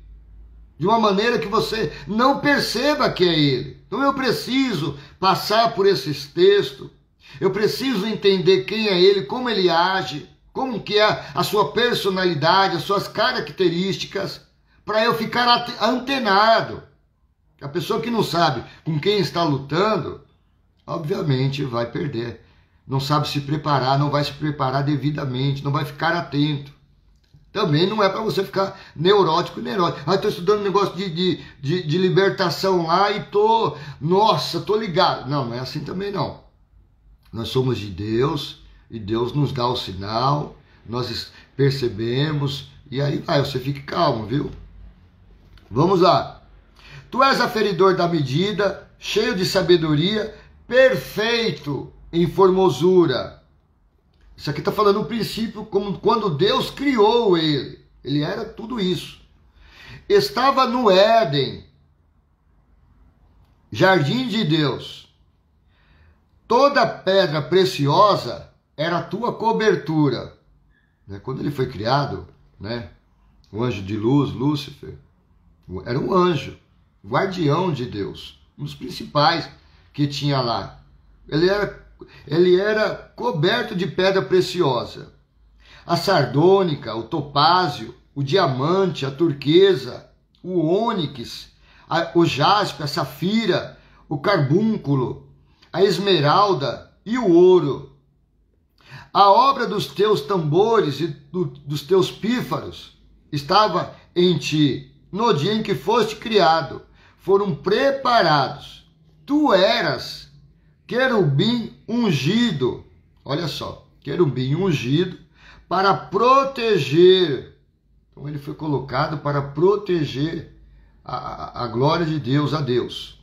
Speaker 1: de uma maneira que você não perceba que é ele. Então eu preciso passar por esses textos, eu preciso entender quem é ele, como ele age, como que é a sua personalidade, as suas características, para eu ficar antenado. A pessoa que não sabe com quem está lutando, obviamente vai perder. Não sabe se preparar, não vai se preparar devidamente, não vai ficar atento. Também não é para você ficar neurótico. Estou estudando um negócio de libertação lá e tô ligado. Não é assim também não. Nós somos de Deus e Deus nos dá o sinal, nós percebemos e aí vai, você fique calmo, viu? Vamos lá. Tu és aferidor da medida, cheio de sabedoria, perfeito em formosura. Isso aqui está falando um princípio como quando Deus criou ele. Ele era tudo isso. Estava no Éden, jardim de Deus. Toda pedra preciosa era a tua cobertura. Quando ele foi criado, o anjo de luz, Lúcifer, era um anjo, guardião de Deus, um dos principais que tinha lá. Ele era coberto de pedra preciosa. A sardônica, o topázio, o diamante, a turquesa, o ônix, o jaspe, a safira, o carbúnculo, a esmeralda e o ouro. A obra dos teus tambores e dos teus pífaros estava em ti no dia em que foste criado. Foram preparados. Tu eras querubim ungido. Olha só, querubim ungido para proteger. Então ele foi colocado para proteger a glória de Deus, a Deus.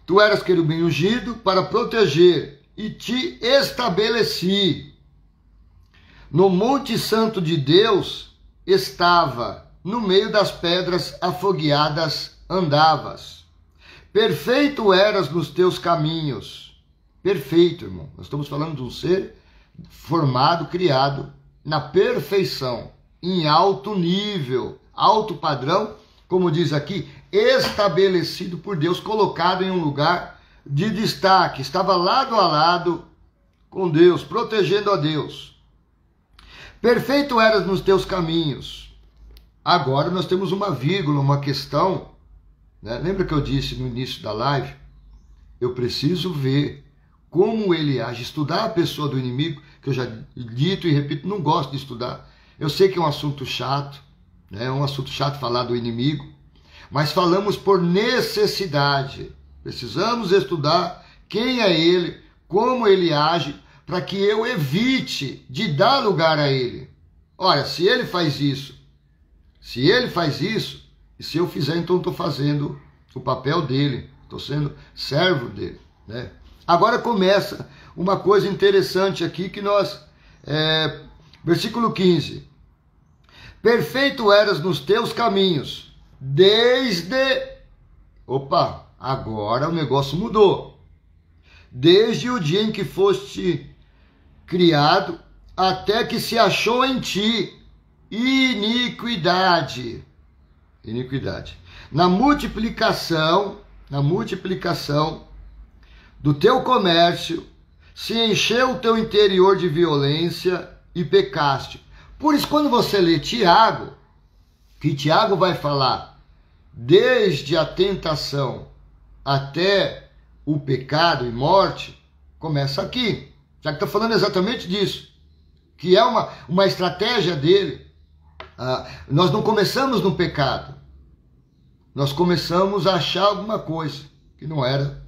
Speaker 1: Tu eras querubim ungido para proteger e te estabeleci. No monte santo de Deus estava, no meio das pedras afogueadas andavas. Perfeito eras nos teus caminhos. Perfeito, irmão. Nós estamos falando de um ser formado, criado na perfeição, em alto nível, alto padrão, como diz aqui, estabelecido por Deus, colocado em um lugar de destaque. Estava lado a lado com Deus, protegendo a Deus. Perfeito eras nos teus caminhos. Agora nós temos uma vírgula, uma questão. Lembra que eu disse no início da live? Eu preciso ver como ele age, estudar a pessoa do inimigo, que eu já dito e repito, não gosto de estudar. Eu sei que é um assunto chato, é um assunto chato falar do inimigo, mas falamos por necessidade. Precisamos estudar quem é ele, como ele age, para que eu evite de dar lugar a ele. Olha, se ele faz isso, e se eu fizer, então estou fazendo o papel dele, estou sendo servo dele. Agora começa uma coisa interessante aqui que nós... versículo 15. Perfeito eras nos teus caminhos, desde... Opa, agora o negócio mudou. Desde o dia em que foste criado, até que se achou em ti iniquidade. Na multiplicação do teu comércio, se encheu o teu interior de violência e pecaste. Por isso, quando você lê Tiago, que Tiago vai falar desde a tentação até o pecado e morte, começa aqui. Já que está falando exatamente disso, que é uma estratégia dele. Nós não começamos no pecado, nós começamos a achar alguma coisa que não era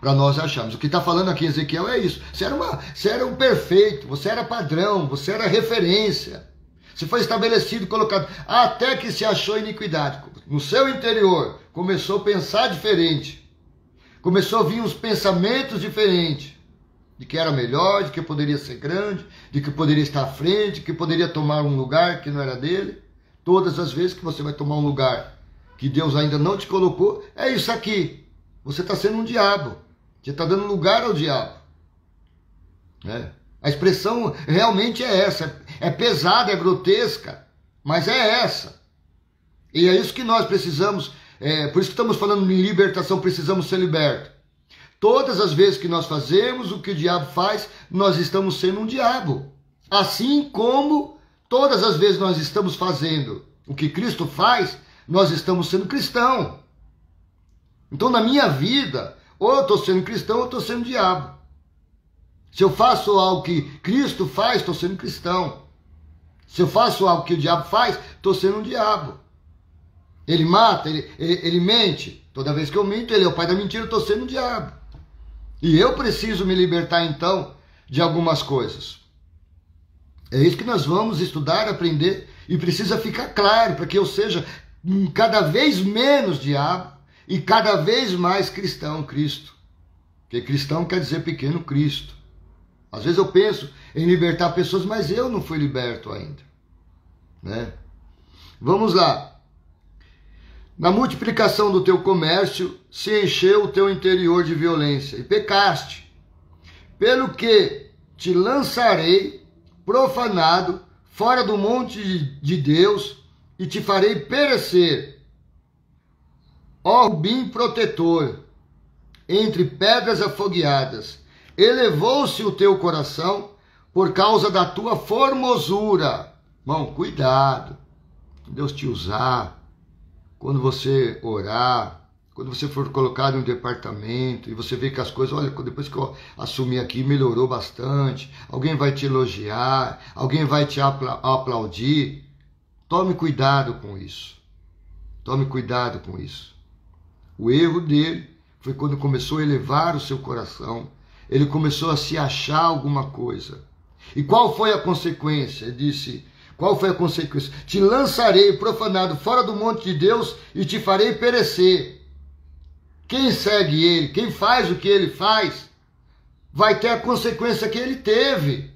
Speaker 1: para nós acharmos. O que está falando aqui Ezequiel é isso. Você era um perfeito, você era padrão, você era referência. Você foi estabelecido, colocado, até que se achou iniquidade. No seu interior, começou a pensar diferente. Começou a vir uns pensamentos diferentes. De que era melhor, de que poderia ser grande, de que poderia estar à frente, de que poderia tomar um lugar que não era dele. Todas as vezes que você vai tomar um lugar que Deus ainda não te colocou, é isso aqui. Você está sendo um diabo. Você está dando lugar ao diabo. Né? A expressão realmente é essa. É pesada, é grotesca, mas é essa. E é isso que nós precisamos. Por isso que estamos falando em libertação, precisamos ser libertos. Todas as vezes que nós fazemos o que o diabo faz, nós estamos sendo um diabo. Assim como todas as vezes nós estamos fazendo o que Cristo faz, nós estamos sendo cristão. Então na minha vida, ou eu estou sendo cristão ou eu estou sendo diabo. Se eu faço algo que Cristo faz, estou sendo cristão. Se eu faço algo que o diabo faz, estou sendo um diabo. Ele mata, ele mente. Toda vez que eu minto, ele é o pai da mentira, eu estou sendo um diabo. E eu preciso me libertar, então, de algumas coisas. É isso que nós vamos estudar, aprender, e precisa ficar claro, para que eu seja cada vez menos diabo e cada vez mais cristão, Cristo. Porque cristão quer dizer pequeno Cristo. Às vezes eu penso em libertar pessoas, mas eu não fui liberto ainda. Né? Vamos lá. Na multiplicação do teu comércio, se encheu o teu interior de violência, e pecaste. Pelo que te lançarei, profanado, fora do monte de Deus, e te farei perecer. Ó Rubim protetor, entre pedras afogueadas, elevou-se o teu coração por causa da tua formosura. Irmão, cuidado. Deus te usar. Quando você orar, quando você for colocado em um departamento e você vê que as coisas, olha, depois que eu assumi aqui, melhorou bastante, alguém vai te elogiar, alguém vai te aplaudir, tome cuidado com isso. Tome cuidado com isso. O erro dele foi quando começou a elevar o seu coração, ele começou a se achar alguma coisa. E qual foi a consequência? Ele disse... Qual foi a consequência? Te lançarei profanado fora do monte de Deus e te farei perecer. Quem segue ele, quem faz o que ele faz, vai ter a consequência que ele teve.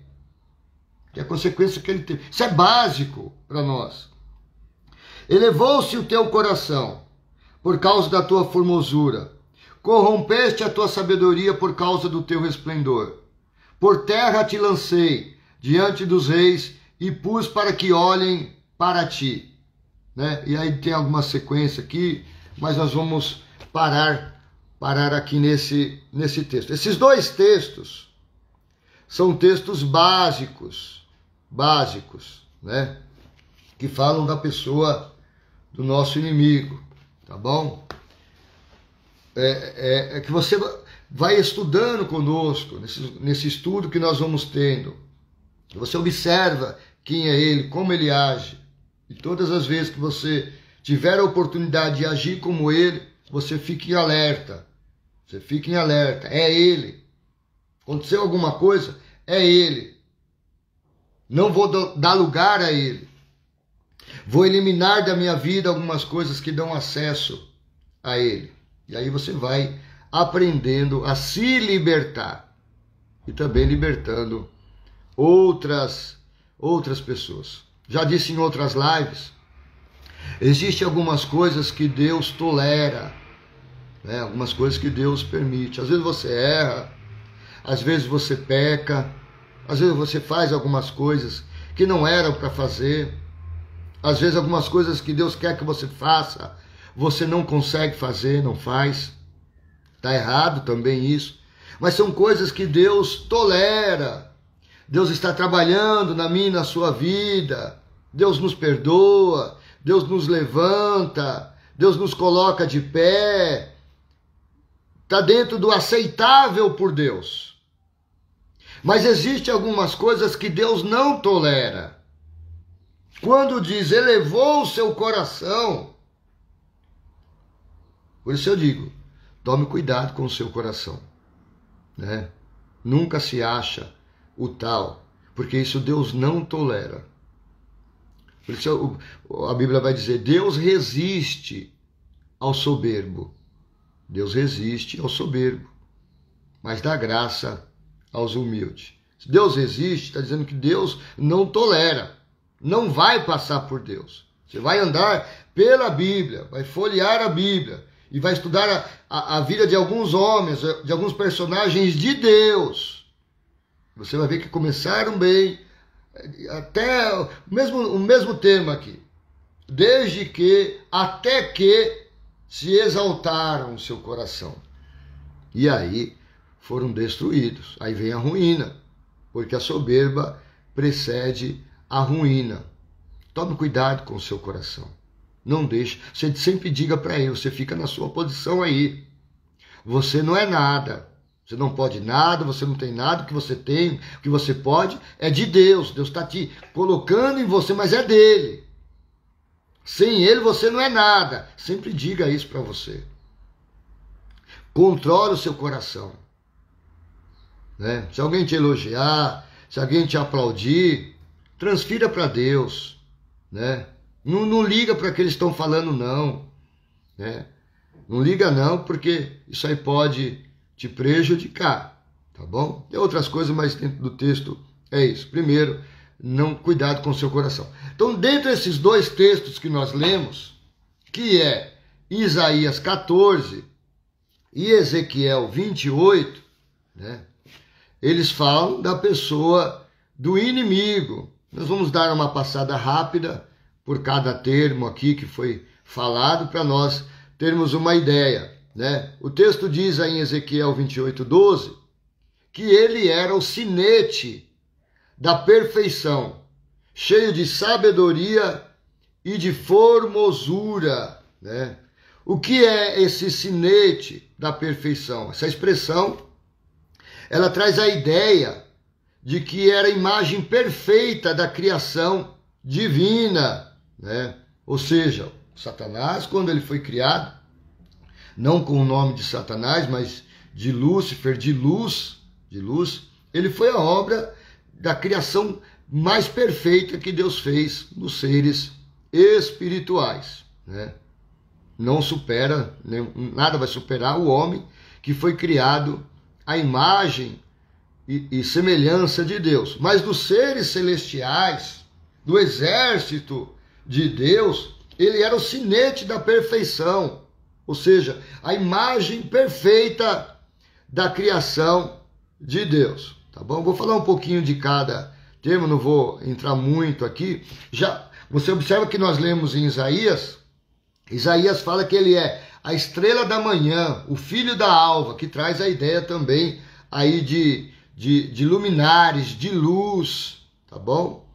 Speaker 1: Que é a consequência que ele teve. Isso é básico para nós. Elevou-se o teu coração por causa da tua formosura. Corrompeste a tua sabedoria por causa do teu resplendor. Por terra te lancei diante dos reis e pus para que olhem para ti. Né? E aí tem alguma sequência aqui, mas nós vamos parar aqui nesse texto. Esses dois textos são textos básicos, né? Que falam da pessoa do nosso inimigo, tá bom? É que você vai estudando conosco, nesse estudo que nós vamos tendo. Você observa quem é ele, como ele age. E todas as vezes que você tiver a oportunidade de agir como ele, você fique em alerta. Você fique em alerta. É ele. Aconteceu alguma coisa, é ele. Não vou dar lugar a ele. Vou eliminar da minha vida algumas coisas que dão acesso a ele. E aí você vai aprendendo a se libertar. E também libertando outras pessoas. Já disse em outras lives, existem algumas coisas que Deus tolera, né? Algumas coisas que Deus permite. Às vezes você erra, às vezes você peca, às vezes você faz algumas coisas que não eram para fazer, às vezes algumas coisas que Deus quer que você faça, você não consegue fazer, não faz. Está errado também isso. Mas são coisas que Deus tolera. Deus está trabalhando na minha e na sua vida. Deus nos perdoa. Deus nos levanta. Deus nos coloca de pé. Está dentro do aceitável por Deus. Mas existem algumas coisas que Deus não tolera. Quando diz, elevou o seu coração. Por isso eu digo, tome cuidado com o seu coração. Né? Nunca se acha o tal, porque isso Deus não tolera. Por isso a Bíblia vai dizer, Deus resiste ao soberbo. Deus resiste ao soberbo, mas dá graça aos humildes. Se Deus resiste, está dizendo que Deus não tolera, não vai passar por Deus. Você vai andar pela Bíblia, vai folhear a Bíblia e vai estudar a vida de alguns homens, de alguns personagens de Deus. Você vai ver que começaram bem, até o mesmo termo aqui. Desde que, até que se exaltaram o seu coração. E aí foram destruídos. Aí vem a ruína, porque a soberba precede a ruína. Tome cuidado com o seu coração. Não deixe. Você sempre diga para ele, você fica na sua posição aí. Você não é nada. Você não pode nada, você não tem nada. O que você tem, o que você pode, é de Deus. Deus está te colocando em você, mas é dele. Sem ele você não é nada. Sempre diga isso para você. Controle o seu coração. Né? Se alguém te elogiar, se alguém te aplaudir, transfira para Deus. Né? Não liga para o que eles estão falando, não. Né? Não liga não, porque isso aí pode te prejudicar. Tá bom? Tem outras coisas, mas dentro do texto é isso. Primeiro, não cuidado com o seu coração. Então, dentro desses dois textos que nós lemos, que é Isaías 14 e Ezequiel 28, né, eles falam da pessoa do inimigo. Nós vamos dar uma passada rápida por cada termo aqui que foi falado para nós termos uma ideia. Né? O texto diz aí em Ezequiel 28:12 que ele era o sinete da perfeição, cheio de sabedoria e de formosura. Né? O que é esse sinete da perfeição? Essa expressão, ela traz a ideia de que era a imagem perfeita da criação divina. Né? Ou seja, Satanás, quando ele foi criado, não com o nome de Satanás, mas de Lúcifer, de luz, ele foi a obra da criação mais perfeita que Deus fez nos seres espirituais. Né? Não supera, nada vai superar o homem que foi criado à imagem e semelhança de Deus. Mas dos seres celestiais, do exército de Deus, ele era o sinete da perfeição, ou seja, a imagem perfeita da criação de Deus. Tá bom? Vou falar um pouquinho de cada termo, não vou entrar muito aqui. Já você observa que nós lemos em Isaías, Isaías fala que ele é a estrela da manhã, o filho da alva, que traz a ideia também aí de luminares, de luz, tá bom?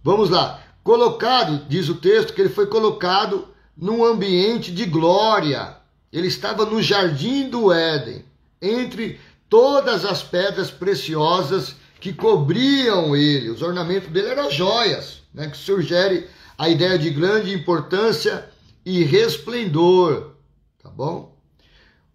Speaker 1: Vamos lá. Colocado, diz o texto, que ele foi colocado num ambiente de glória. Ele estava no jardim do Éden, entre todas as pedras preciosas que cobriam ele. Os ornamentos dele eram joias, né, que sugere a ideia de grande importância e resplendor, tá bom?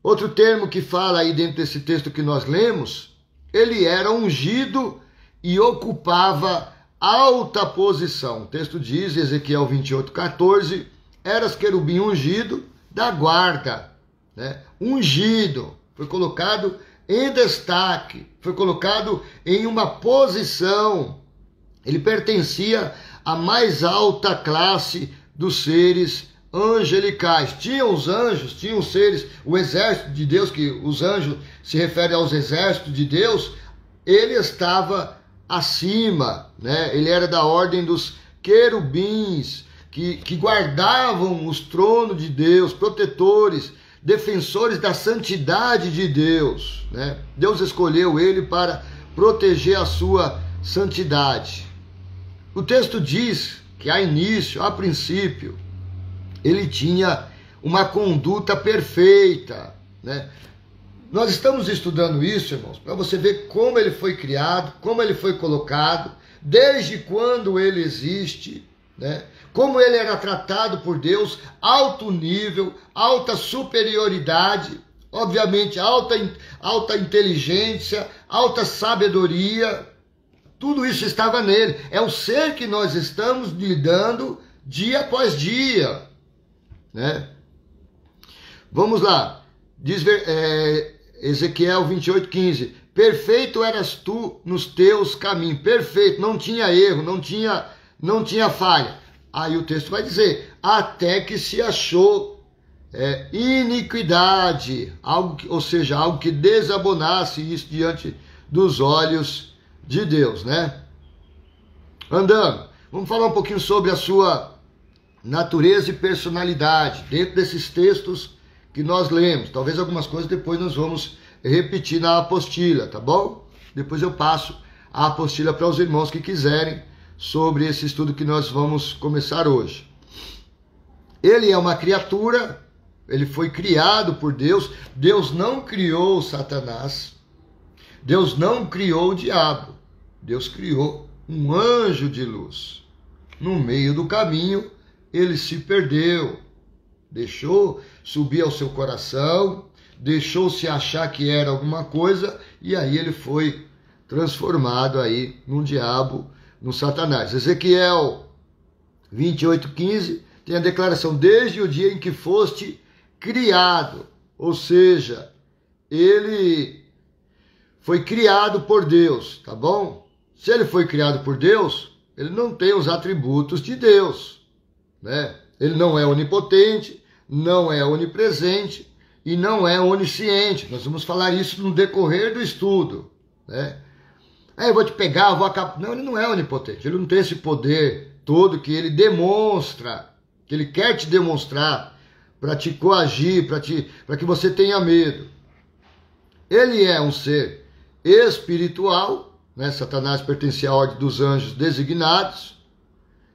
Speaker 1: Outro termo que fala aí dentro desse texto que nós lemos, ele era ungido e ocupava alta posição. O texto diz, Ezequiel 28:14, eras querubim ungido da guarda, né? Ungido, foi colocado em destaque, foi colocado em uma posição. Ele pertencia à mais alta classe dos seres angelicais. Tinham os anjos, tinham os seres, o exército de Deus, que os anjos se referem aos exércitos de Deus, ele estava acima, né? Ele era da ordem dos querubins, que guardavam os tronos de Deus, protetores, defensores da santidade de Deus, né? Deus escolheu ele para proteger a sua santidade. O texto diz que a início, a princípio, ele tinha uma conduta perfeita, né? Nós estamos estudando isso, irmãos, para você ver como ele foi criado, como ele foi colocado, desde quando ele existe, né? Como ele era tratado por Deus, alto nível, alta superioridade, obviamente alta inteligência, alta sabedoria, tudo isso estava nele. É o ser que nós estamos lidando dia após dia, né? Vamos lá, diz Ezequiel 28:15, perfeito eras tu nos teus caminhos, perfeito, não tinha erro, não tinha falha. Aí o texto vai dizer, até que se achou iniquidade, ou seja, algo que desabonasse isso diante dos olhos de Deus, né? Andando, vamos falar um pouquinho sobre a sua natureza e personalidade, dentro desses textos que nós lemos. Talvez algumas coisas depois nós vamos repetir na apostila, tá bom? Depois eu passo a apostila para os irmãos que quiserem sobre esse estudo que nós vamos começar hoje. Ele é uma criatura, ele foi criado por Deus. Deus não criou Satanás, Deus não criou o diabo, Deus criou um anjo de luz. No meio do caminho, ele se perdeu, deixou subir ao seu coração, deixou-se achar que era alguma coisa, e aí ele foi transformado aí num diabo, no Satanás. Ezequiel 28:15 tem a declaração, desde o dia em que foste criado, ou seja, ele foi criado por Deus, tá bom? Se ele foi criado por Deus, ele não tem os atributos de Deus, né? Ele não é onipotente, não é onipresente e não é onisciente. Nós vamos falar isso no decorrer do estudo, né? Aí eu vou te pegar, eu vou acabar. Não, ele não é onipotente, ele não tem esse poder todo que ele demonstra, que ele quer te demonstrar para te coagir, para que você tenha medo. Ele é um ser espiritual, né? Satanás pertencia à ordem dos anjos designados,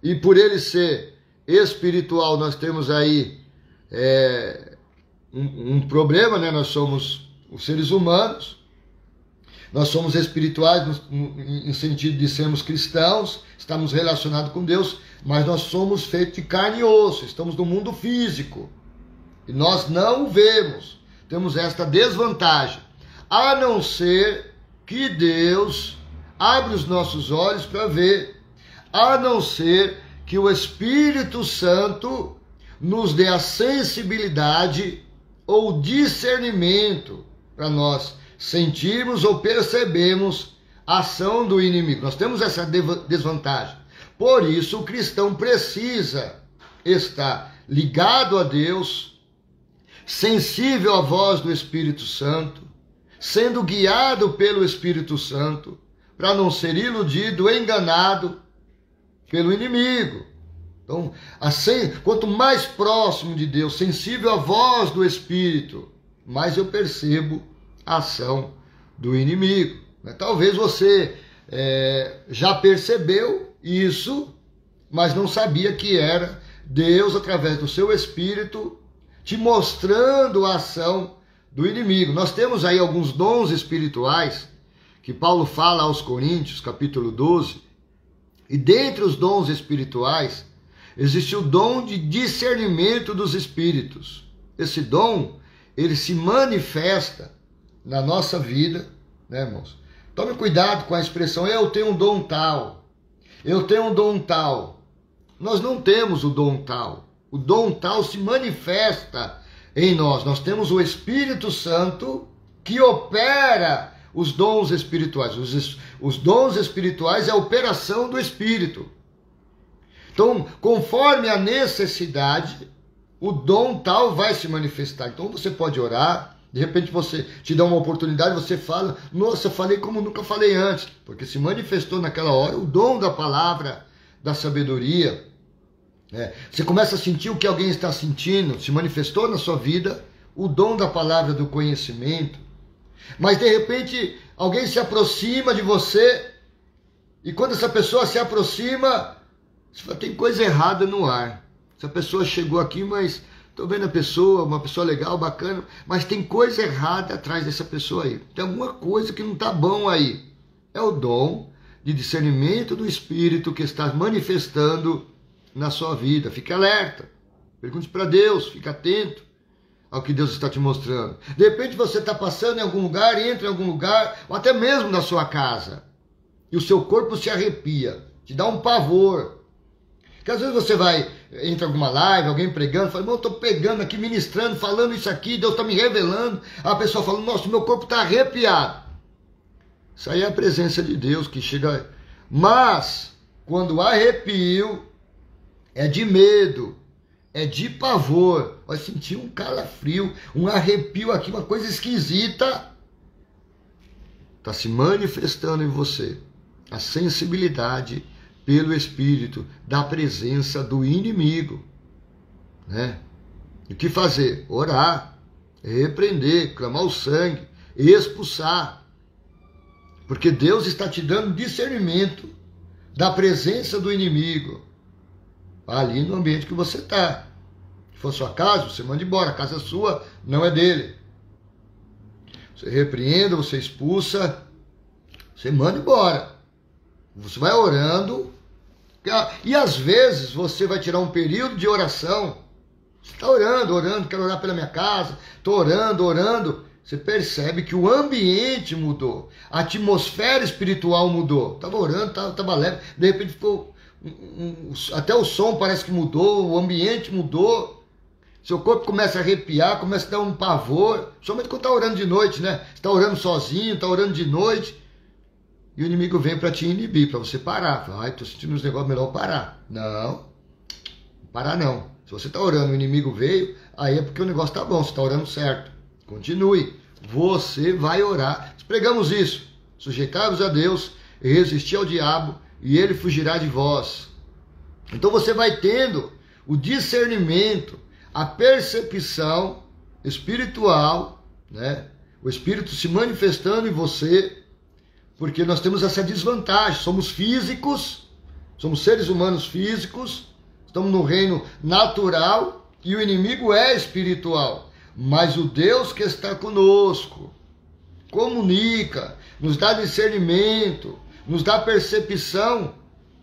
Speaker 1: e por ele ser espiritual nós temos aí um problema, né? Nós somos os seres humanos, nós somos espirituais no sentido de sermos cristãos, estamos relacionados com Deus, mas nós somos feitos de carne e osso, estamos no mundo físico, e nós não o vemos, temos esta desvantagem, a não ser que Deus abra os nossos olhos para ver, a não ser que o Espírito Santo nos dê a sensibilidade ou discernimento para nós sentirmos ou percebemos a ação do inimigo. Nós temos essa desvantagem. Por isso o cristão precisa estar ligado a Deus, sensível à voz do Espírito Santo, sendo guiado pelo Espírito Santo, para não ser iludido, enganado pelo inimigo. Então, assim, quanto mais próximo de Deus, sensível à voz do Espírito, mais eu percebo a ação do inimigo. Talvez você já percebeu isso, mas não sabia que era Deus, através do seu Espírito, te mostrando a ação do inimigo. Nós temos aí alguns dons espirituais que Paulo fala aos Coríntios, capítulo 12, e dentre os dons espirituais existe o dom de discernimento dos espíritos. Esse dom, ele se manifesta na nossa vida, né, irmãos? Tome cuidado com a expressão, eu tenho um dom tal, eu tenho um dom tal. Nós não temos o dom tal. O dom tal se manifesta em nós. Nós temos o Espírito Santo que opera os dons espirituais. Os dons espirituais é a operação do Espírito. Então, conforme a necessidade, o dom tal vai se manifestar. Então você pode orar, de repente você te dá uma oportunidade, você fala, nossa, falei como nunca falei antes, porque se manifestou naquela hora o dom da palavra, da sabedoria. Você começa a sentir o que alguém está sentindo, se manifestou na sua vida o dom da palavra do conhecimento. Mas de repente alguém se aproxima de você, e quando essa pessoa se aproxima, você fala, tem coisa errada no ar. Essa pessoa chegou aqui, mas estou vendo a pessoa, uma pessoa legal, bacana, mas tem coisa errada atrás dessa pessoa aí. Tem alguma coisa que não está bom aí. É o dom de discernimento do Espírito que está manifestando na sua vida. Fique alerta. Pergunte para Deus, fique atento ao que Deus está te mostrando. De repente você está passando em algum lugar, entra em algum lugar, ou até mesmo na sua casa, e o seu corpo se arrepia, te dá um pavor. Porque às vezes você entra em alguma live, alguém pregando, fala, irmão, eu estou pregando aqui, ministrando, falando isso aqui, Deus está me revelando. A pessoa fala, nossa, meu corpo está arrepiado. Isso aí é a presença de Deus que chega. Mas, quando o arrepio é de medo, é de pavor. Vai sentir um calafrio, um arrepio aqui, uma coisa esquisita. Está se manifestando em você a sensibilidade pelo Espírito da presença do inimigo, né? E o que fazer? Orar, repreender, clamar o sangue, expulsar. Porque Deus está te dando discernimento da presença do inimigo ali no ambiente que você está. Se for sua casa, você manda embora. A casa é sua, não é dele. Você repreenda, você expulsa, você manda embora. Você vai orando. E às vezes você vai tirar um período de oração. Você está orando, quero orar pela minha casa. Estou orando. Você percebe que o ambiente mudou. A atmosfera espiritual mudou. Estava orando, estava leve. De repente ficou... até o som parece que mudou. O ambiente mudou. Seu corpo começa a arrepiar, começa a dar um pavor. Somente quando está orando de noite, né? Você está orando sozinho, está orando de noite. E o inimigo vem para te inibir, para você parar. Fala, estou sentindo uns negócios, melhor parar. Não, parar não. Se você está orando, o inimigo veio, aí é porque o negócio está bom, você está orando certo. Continue, você vai orar. Nós pregamos isso. Sujeitai-vos a Deus, e resistir ao diabo, e ele fugirá de vós. Então você vai tendo o discernimento, a percepção espiritual, né? O Espírito se manifestando em você, porque nós temos essa desvantagem, somos físicos, somos seres humanos físicos, estamos no reino natural e o inimigo é espiritual. Mas o Deus que está conosco comunica, nos dá discernimento, nos dá percepção.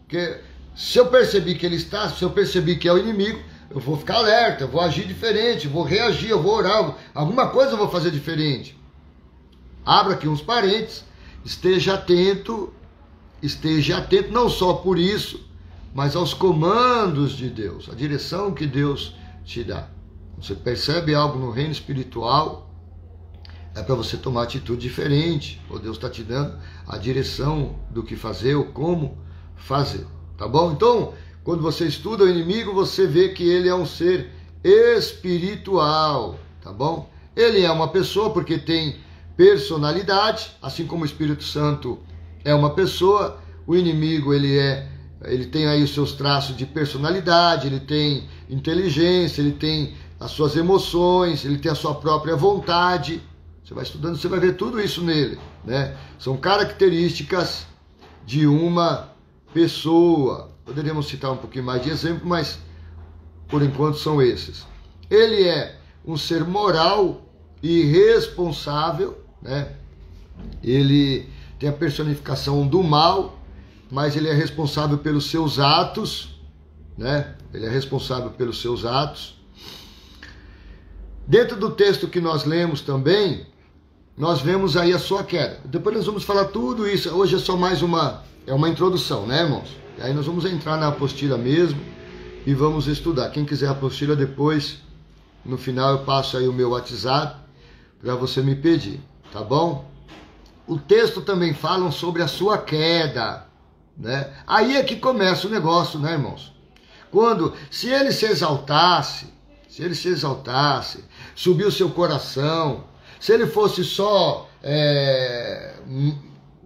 Speaker 1: Que se eu perceber que ele está, se eu perceber que é o inimigo, eu vou ficar alerta, eu vou agir diferente, eu vou reagir, eu vou orar, alguma coisa eu vou fazer diferente. Abra aqui uns parênteses. Esteja atento não só por isso, mas aos comandos de Deus, a direção que Deus te dá. Você percebe algo no reino espiritual, é para você tomar atitude diferente, ou Deus está te dando a direção do que fazer ou como fazer, tá bom? Então, quando você estuda o inimigo, você vê que ele é um ser espiritual, tá bom? Ele é uma pessoa porque tem personalidade, assim como o Espírito Santo é uma pessoa. O inimigo ele tem aí os seus traços de personalidade, ele tem inteligência, ele tem as suas emoções, ele tem a sua própria vontade. Você vai estudando, você vai ver tudo isso nele, né? São características de uma pessoa. Poderíamos citar um pouquinho mais de exemplo, mas por enquanto são esses. Ele é um ser moral e responsável, né? Ele tem a personificação do mal, mas ele é responsável pelos seus atos, né? Ele é responsável pelos seus atos. Dentro do texto que nós lemos também, nós vemos aí a sua queda. Depois nós vamos falar tudo isso. Hoje é só mais uma introdução, né, irmãos? E aí nós vamos entrar na apostila mesmo e vamos estudar. Quem quiser a apostila depois, no final eu passo aí o meu WhatsApp para você me pedir, tá bom? O texto também fala sobre a sua queda, né? Aí é que começa o negócio, né, irmãos? Se ele se exaltasse, subir o seu coração, se ele fosse só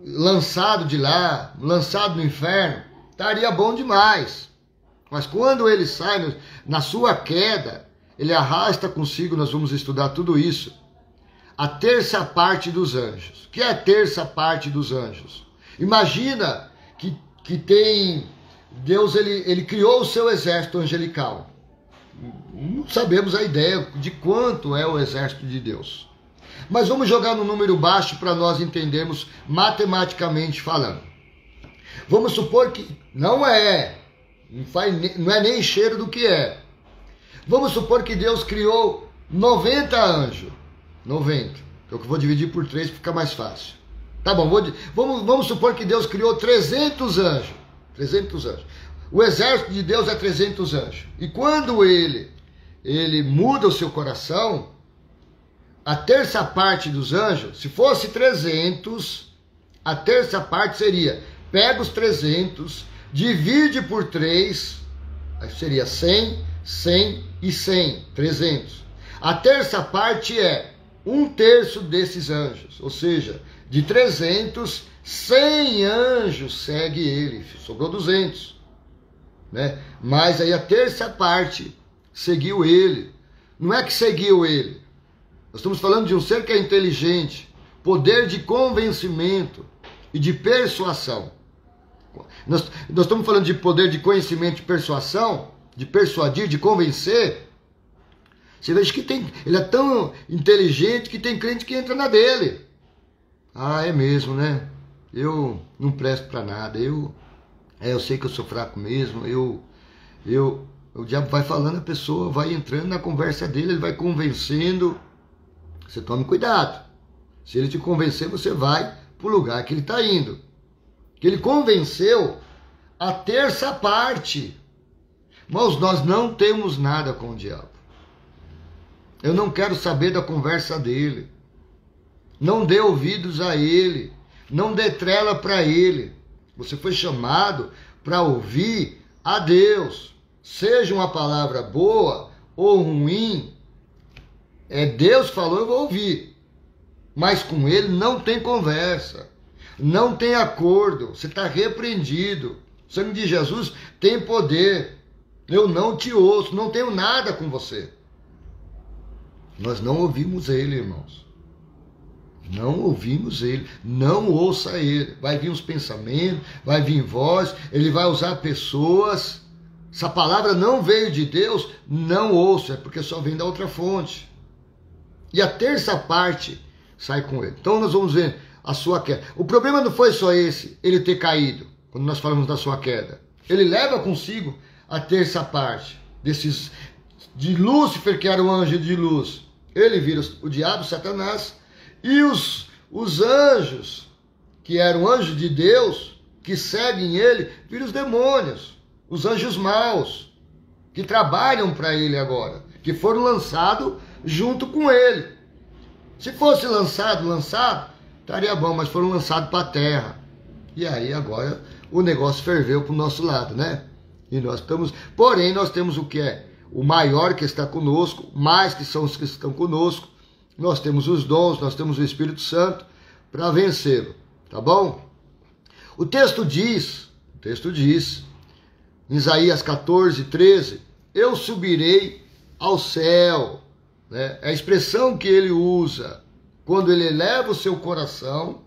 Speaker 1: lançado de lá, lançado no inferno, estaria bom demais. Mas quando ele sai na sua queda, ele arrasta consigo, nós vamos estudar tudo isso, a terça parte dos anjos. O que é a terça parte dos anjos? Imagina que tem... Deus, ele criou o seu exército angelical. Não sabemos a ideia de quanto é o exército de Deus. Mas vamos jogar no número baixo para nós entendermos matematicamente falando. Vamos supor que não é nem cheiro do que é. Vamos supor que Deus criou 90 anjos. 90. É o que eu vou dividir por 3 para ficar mais fácil. Tá bom, vamos supor que Deus criou 300 anjos. 300 anjos. O exército de Deus é 300 anjos. E quando ele muda o seu coração, a terça parte dos anjos, se fosse 300, a terça parte seria, pega os 300, divide por 3, Aí seria 100, 100 e 100, 300. A terça parte é 1/3 desses anjos, ou seja, de 300, 100 anjos segue ele, sobrou 200, né? Mas aí a terça parte seguiu ele. Não é que seguiu ele. Nós estamos falando de um ser que é inteligente, poder de convencimento e de persuasão. Nós estamos falando de poder de conhecimento e persuasão, de persuadir, de convencer. Você veja que ele é tão inteligente que tem crente que entra na dele. Ah, é mesmo, né? Eu não presto para nada, eu sei que eu sou fraco mesmo, o diabo vai falando, a pessoa vai entrando na conversa dele, ele vai convencendo. Você tome cuidado. Se ele te convencer, você vai para o lugar que ele está indo. Que ele convenceu a terça parte. Irmãos, nós não temos nada com o diabo. Eu não quero saber da conversa dele. Não dê ouvidos a ele. Não dê trela para ele. Você foi chamado para ouvir a Deus. Seja uma palavra boa ou ruim, Deus falou, eu vou ouvir. Mas com ele não tem conversa. Não tem acordo. Você está repreendido. O sangue de Jesus tem poder. Eu não te ouço. Não tenho nada com você. Nós não ouvimos ele, irmãos. Não ouvimos ele. Não ouça ele. Vai vir os pensamentos, vai vir voz, ele vai usar pessoas. Se a palavra não veio de Deus, não ouça, porque só vem da outra fonte. E a terça parte sai com ele. Então nós vamos ver a sua queda. O problema não foi só esse, ele ter caído, quando nós falamos da sua queda. Ele leva consigo a terça parte desses de Lúcifer, que era o anjo de luz. Ele vira o diabo, Satanás, e os anjos, que eram anjos de Deus, que seguem ele, viram os demônios, os anjos maus, que trabalham para ele agora, que foram lançados junto com ele. Se fosse lançado, estaria bom, mas foram lançados para a terra. E aí agora o negócio ferveu para o nosso lado, né? E nós estamos, porém nós temos o que é o maior que está conosco, mais que são os que estão conosco. Nós temos os dons, nós temos o Espírito Santo para vencê-lo, tá bom? O texto diz, em Isaías 14, 13, eu subirei ao céu, né? É a expressão que ele usa quando ele eleva o seu coração,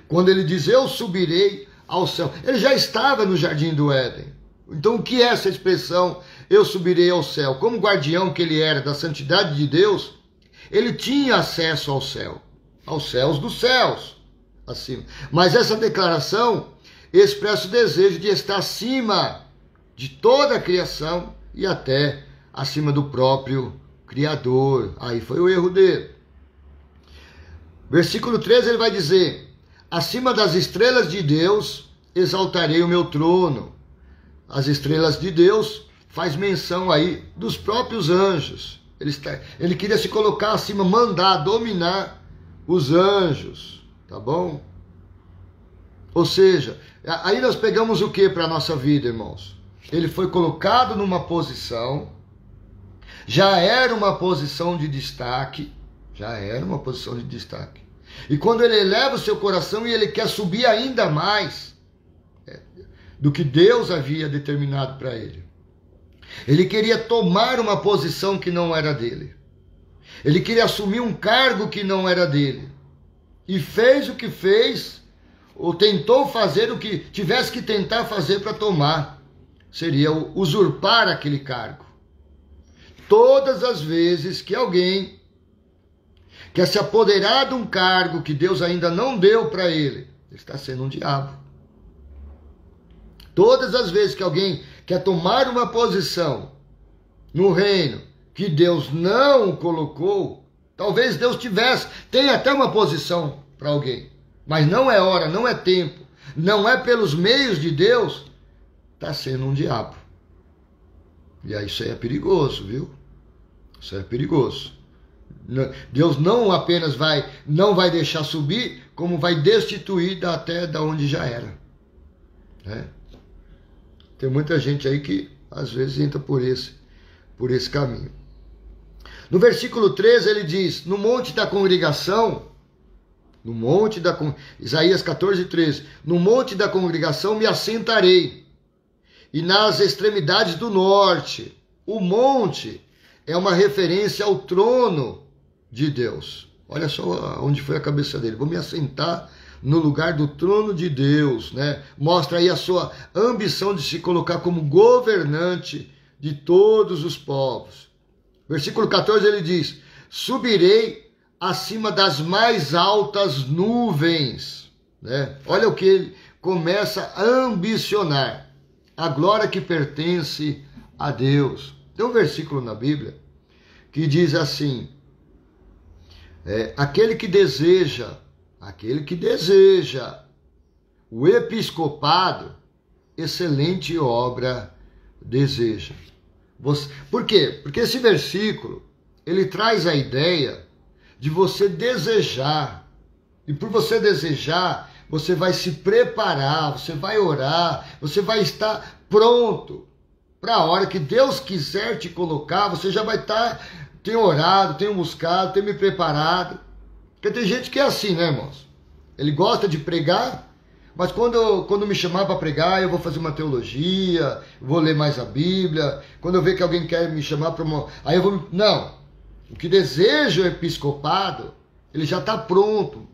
Speaker 1: quando ele diz eu subirei ao céu. Ele já estava no jardim do Éden. Então o que é essa expressão eu subirei ao céu? Como guardião que ele era da santidade de Deus, ele tinha acesso ao céu, aos céus dos céus, acima. Mas essa declaração expressa o desejo de estar acima de toda a criação e até acima do próprio Criador. Aí foi o erro dele. Versículo 13 ele vai dizer, acima das estrelas de Deus exaltarei o meu trono. As estrelas de Deus faz menção aí dos próprios anjos. Ele queria se colocar acima, mandar, dominar os anjos, tá bom? Ou seja, aí nós pegamos o que para a nossa vida, irmãos? Ele foi colocado numa posição, já era uma posição de destaque, E quando ele eleva o seu coração e ele quer subir ainda mais do que Deus havia determinado para ele. Ele queria tomar uma posição que não era dele. Ele queria assumir um cargo que não era dele. E fez o que fez, ou tentou fazer o que tivesse que tentar fazer para tomar. Seria usurpar aquele cargo. Todas as vezes que alguém quer se apoderar de um cargo que Deus ainda não deu para ele, ele está sendo um diabo. Todas as vezes que alguém quer tomar uma posição no reino que Deus não colocou, talvez Deus tenha até uma posição para alguém, mas não é hora, não é tempo, não é pelos meios de Deus, está sendo um diabo. E aí isso aí é perigoso, viu? Isso aí é perigoso. Deus não apenas não vai deixar subir, como vai destituir até da onde já era. Né? Tem muita gente aí que às vezes entra por esse caminho. No versículo 13 ele diz, no monte da congregação, Isaías 14, 13, no monte da congregação me assentarei, e nas extremidades do norte. O monte é uma referência ao trono de Deus. Olha só onde foi a cabeça dele. Vou me assentar no lugar do trono de Deus, né? Mostra aí a sua ambição de se colocar como governante de todos os povos. Versículo 14 ele diz, subirei acima das mais altas nuvens, né? Olha o que ele começa a ambicionar. A glória que pertence a Deus. Tem um versículo na Bíblia que diz assim, aquele que deseja o episcopado, excelente obra deseja. Por quê? Porque esse versículo, ele traz a ideia de você desejar. E por você desejar, você vai se preparar, você vai orar, você vai estar pronto para a hora que Deus quiser te colocar, você já vai estar, tenho orado, tenho buscado, tenho me preparado. Porque tem gente que é assim, né, irmãos? Ele gosta de pregar, mas quando me chamar para pregar, eu vou fazer uma teologia, vou ler mais a Bíblia. Quando eu ver que alguém quer me chamar para uma... Aí eu vou... Não. O que deseja o episcopado, ele já está pronto.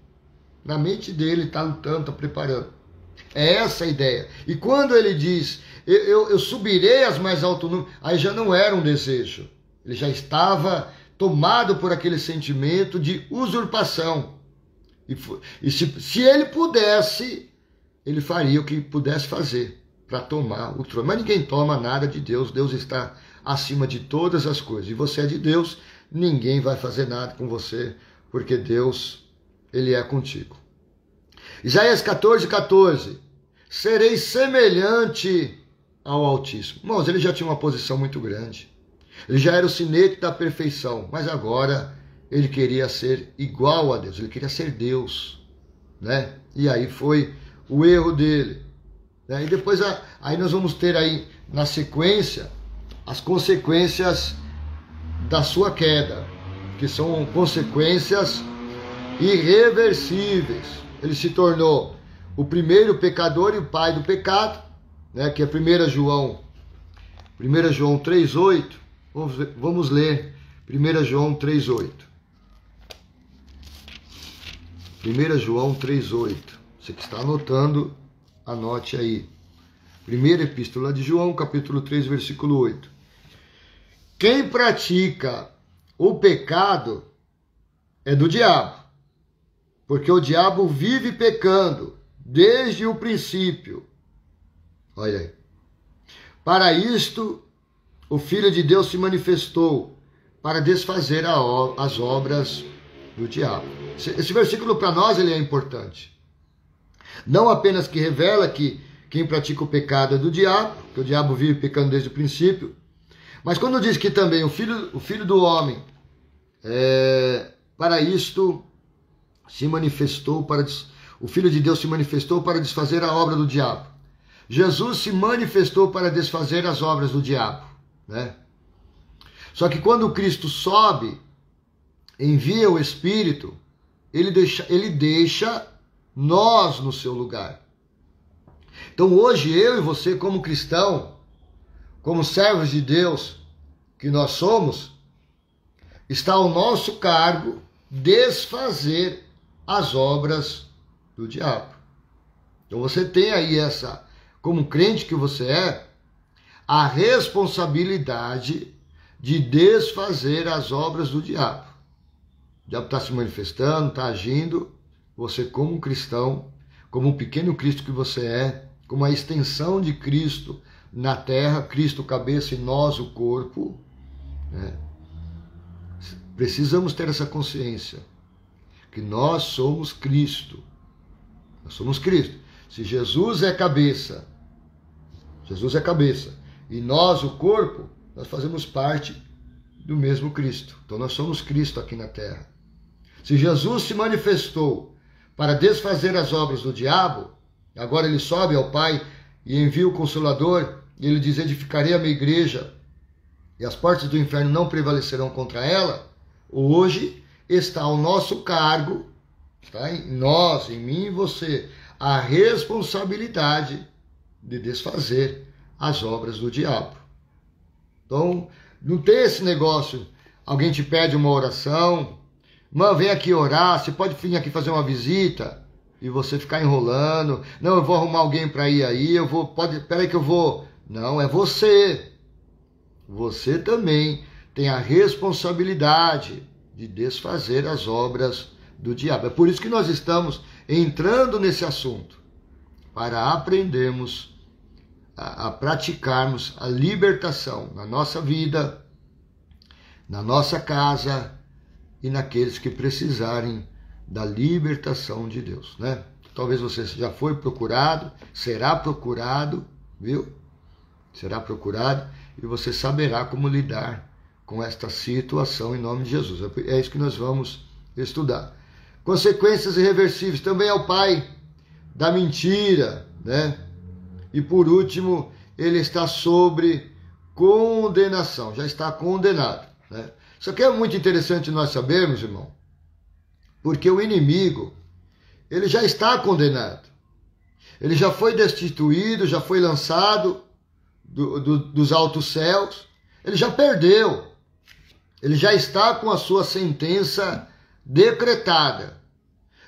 Speaker 1: Na mente dele, está lutando, está preparando. É essa a ideia. E quando ele diz, eu subirei as mais altas nuvens, aí já não era um desejo. Ele já estava tomado por aquele sentimento de usurpação. E se ele pudesse, ele faria o que pudesse fazer para tomar o trono. Mas ninguém toma nada de Deus. Deus está acima de todas as coisas. E você é de Deus, ninguém vai fazer nada com você, porque Deus, ele é contigo. Isaías 14, 14. Serei semelhante ao Altíssimo. Irmãos, ele já tinha uma posição muito grande. Ele já era o sinete da perfeição, mas agora ele queria ser igual a Deus, ele queria ser Deus, né? E aí foi o erro dele, né? E depois aí nós vamos ter aí na sequência as consequências da sua queda, que são consequências irreversíveis. Ele se tornou o primeiro pecador e o pai do pecado, né? Que é 1 João 3,8. Vamos ler 1 João 3,8. 1 João 3,8. Você que está anotando, anote aí. Primeira epístola de João, capítulo 3, versículo 8. Quem pratica o pecado é do diabo, porque o diabo vive pecando desde o princípio. Olha aí. Para isto, o Filho de Deus se manifestou, para desfazer as obras do diabo. Esse versículo para nós ele é importante. Não apenas que revela que quem pratica o pecado é do diabo, que o diabo vive pecando desde o princípio, mas quando diz que também o filho do homem, para isto se manifestou, o Filho de Deus se manifestou para desfazer a obra do diabo. Jesus se manifestou para desfazer as obras do diabo, né? Só que quando Cristo sobe, envia o Espírito, ele deixa nós no seu lugar. Então hoje eu e você como cristão, como servos de Deus que nós somos, está ao nosso cargo desfazer as obras do diabo. Então você tem aí como crente que você é, a responsabilidade de desfazer as obras do diabo. O diabo está se manifestando, está agindo. Você como cristão, como um pequeno Cristo que você é, como a extensão de Cristo na terra, Cristo cabeça e nós o corpo, né? Precisamos ter essa consciência que nós somos Cristo. Nós somos Cristo. Se Jesus é cabeça, e nós o corpo, nós fazemos parte do mesmo Cristo. Então nós somos Cristo aqui na terra. Se Jesus se manifestou para desfazer as obras do diabo, agora ele sobe ao Pai e envia o Consolador ele diz: edificarei a minha igreja e as portas do inferno não prevalecerão contra ela. Hoje está ao nosso cargo, está em nós, em mim e você, a responsabilidade de desfazer as obras do diabo. Então, não tem esse negócio, alguém te pede uma oração, mano, vem aqui orar, você pode vir aqui fazer uma visita, e você ficar enrolando, não, eu vou arrumar alguém para ir aí, peraí que eu vou. Não, é você. Você também tem a responsabilidade de desfazer as obras do diabo. É por isso que nós estamos entrando nesse assunto, para aprendermos a praticarmos a libertação na nossa vida, na nossa casa e naqueles que precisarem da libertação de Deus, né? Talvez você já foi procurado, será procurado, viu? Será procurado e você saberá como lidar com esta situação em nome de Jesus. É isso que nós vamos estudar. Consequências irreversíveis, também é o pai da mentira, né? E por último, ele está sobre condenação, já está condenado, né? Isso aqui é muito interessante nós sabermos, irmão, porque o inimigo, ele já está condenado. Ele já foi destituído, já foi lançado dos altos céus, ele já perdeu. Ele já está com a sua sentença decretada.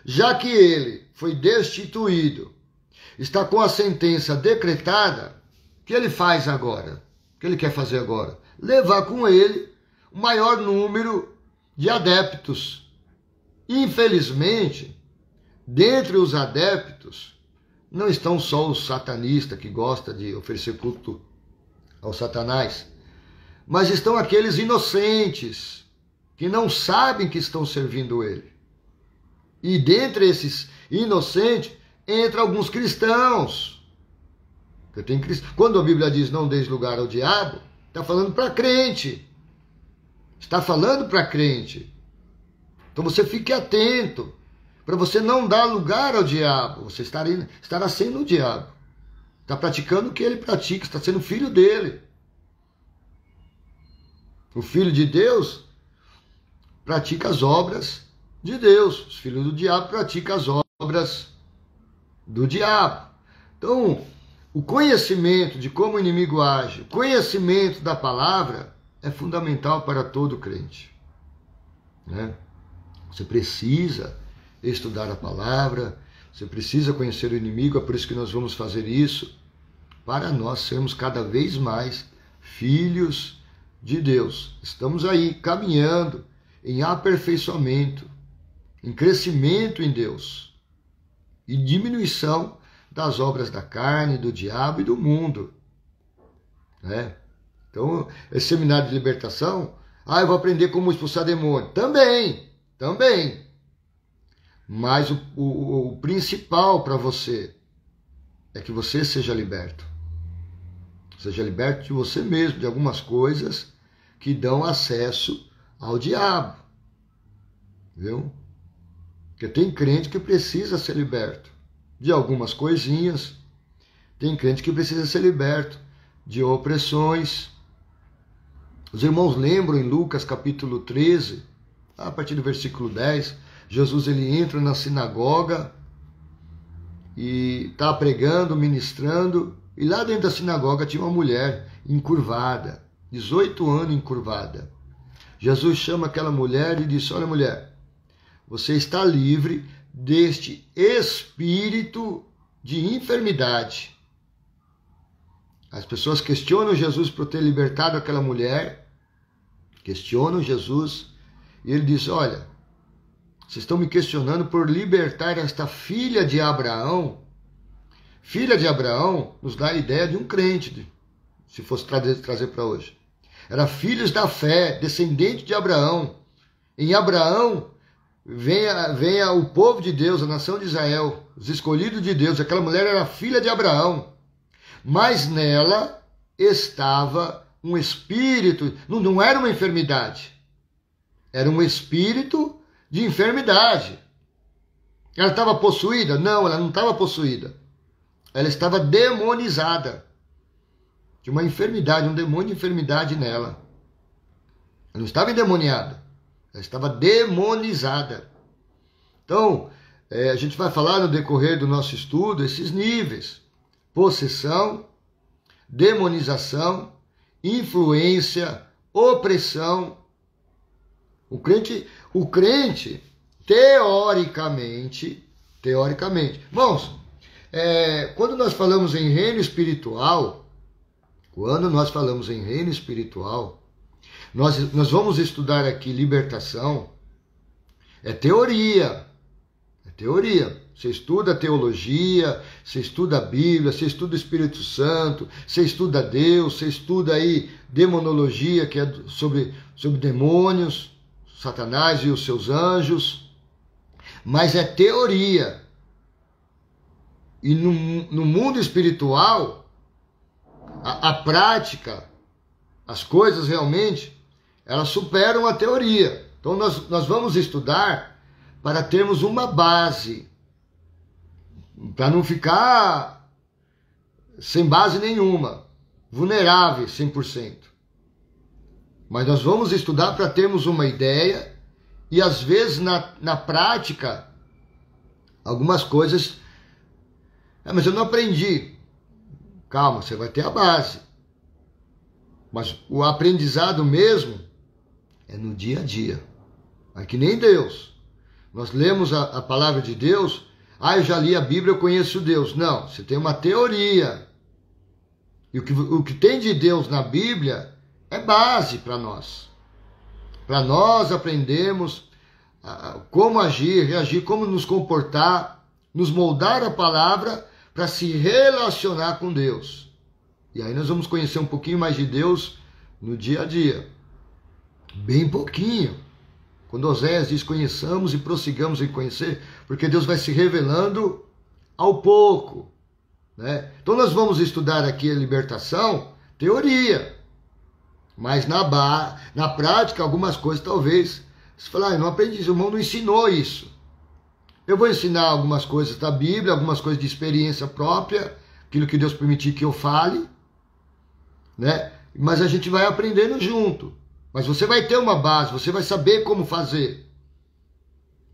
Speaker 1: Já que ele foi destituído, está com a sentença decretada, o que ele faz agora? O que ele quer fazer agora? Levar com ele o maior número de adeptos. Infelizmente, dentre os adeptos, não estão só os satanistas que gostam de oferecer culto ao Satanás, mas estão aqueles inocentes que não sabem que estão servindo ele. E dentre esses inocentes, entra alguns cristãos. Quando a Bíblia diz não deis lugar ao diabo, está falando para crente. Está falando para crente. Então você fique atento, para você não dar lugar ao diabo. Você estará sendo o diabo. Está praticando o que ele pratica, está sendo filho dele. O filho de Deus pratica as obras de Deus. Os filhos do diabo praticam as obras do diabo. Então, o conhecimento de como o inimigo age, o conhecimento da palavra é fundamental para todo crente, né? Você precisa estudar a palavra, você precisa conhecer o inimigo, é por isso que nós vamos fazer isso, para nós sermos cada vez mais filhos de Deus. Estamos aí caminhando em aperfeiçoamento, em crescimento em Deus e diminuição das obras da carne, do diabo e do mundo, né? Então, esse seminário de libertação, eu vou aprender como expulsar demônio. Também. Mas o principal para você é que você seja liberto. Seja liberto de você mesmo, de algumas coisas que dão acesso ao diabo. Viu? Porque tem crente que precisa ser liberto de algumas coisinhas. Tem crente que precisa ser liberto de opressões. Os irmãos lembram em Lucas capítulo 13, a partir do versículo 10, Jesus ele entra na sinagoga e está pregando, ministrando, e lá dentro da sinagoga tinha uma mulher encurvada, 18 anos encurvada. Jesus chama aquela mulher e diz: olha, mulher, você está livre deste espírito de enfermidade. As pessoas questionam Jesus por ter libertado aquela mulher, questionam Jesus, e ele diz: olha, vocês estão me questionando por libertar esta filha de Abraão. Filha de Abraão nos dá a ideia de um crente, se fosse trazer para hoje. Era filhos da fé, descendente de Abraão. Em Abraão vem o povo de Deus, a nação de Israel, os escolhidos de Deus. Aquela mulher era filha de Abraão. Mas nela estava um espírito, não era uma enfermidade, era um espírito de enfermidade. Ela estava possuída? Não, ela não estava possuída. Ela estava demonizada. Tinha uma enfermidade, um demônio de enfermidade nela. Ela não estava endemoniada, ela estava demonizada. Então, a gente vai falar no decorrer do nosso estudo esses níveis: possessão, demonização, influência, opressão. O crente, teoricamente, irmãos, quando nós falamos em reino espiritual, nós vamos estudar aqui libertação, é teoria. Você estuda teologia, você estuda a Bíblia, você estuda o Espírito Santo, você estuda Deus, você estuda aí demonologia, que é sobre demônios, Satanás e os seus anjos, mas é teoria. E no mundo espiritual, a prática, as coisas realmente, elas superam a teoria. Então nós vamos estudar para termos uma base, para não ficar sem base nenhuma, vulneráveis 100%. Mas nós vamos estudar para termos uma ideia e às vezes na prática, algumas coisas, mas eu não aprendi. Calma, você vai ter a base. Mas o aprendizado mesmo é no dia a dia. É que nem Deus. Nós lemos a palavra de Deus, eu já li a Bíblia, eu conheço Deus. Não, você tem uma teoria. E o que tem de Deus na Bíblia é base para nós. Para nós aprendermos como agir, reagir, como nos comportar, nos moldar a palavra para se relacionar com Deus. E aí nós vamos conhecer um pouquinho mais de Deus no dia a dia. Bem pouquinho. Quando Oséias diz: conheçamos e prossigamos em conhecer, porque Deus vai se revelando ao pouco, né? Então nós vamos estudar aqui a libertação, teoria, mas na prática algumas coisas talvez você fala: eu não aprendi isso, o irmão não ensinou isso. Eu vou ensinar algumas coisas da Bíblia, algumas coisas de experiência própria, aquilo que Deus permitir que eu fale, né? Mas a gente vai aprendendo junto. Mas você vai ter uma base, você vai saber como fazer.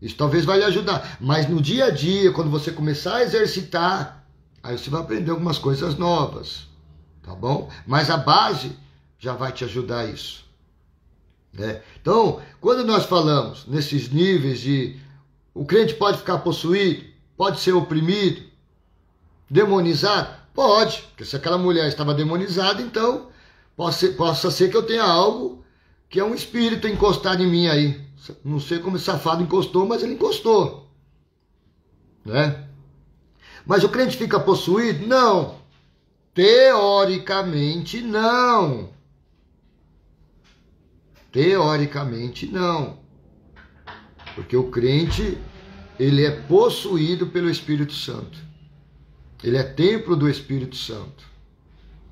Speaker 1: Isso talvez vai lhe ajudar. Mas no dia a dia, quando você começar a exercitar, aí você vai aprender algumas coisas novas. Tá bom? Mas a base já vai te ajudar a isso. Né? Então, quando nós falamos nesses níveis de o crente pode ficar possuído, pode ser oprimido, demonizado, pode. Porque se aquela mulher estava demonizada, então possa ser que eu tenha algo que é um espírito encostado em mim aí. Não sei como esse safado encostou, mas ele encostou. Né? Mas o crente fica possuído? Não. Teoricamente, não. Teoricamente, não. Porque o crente, ele é possuído pelo Espírito Santo. Ele é templo do Espírito Santo.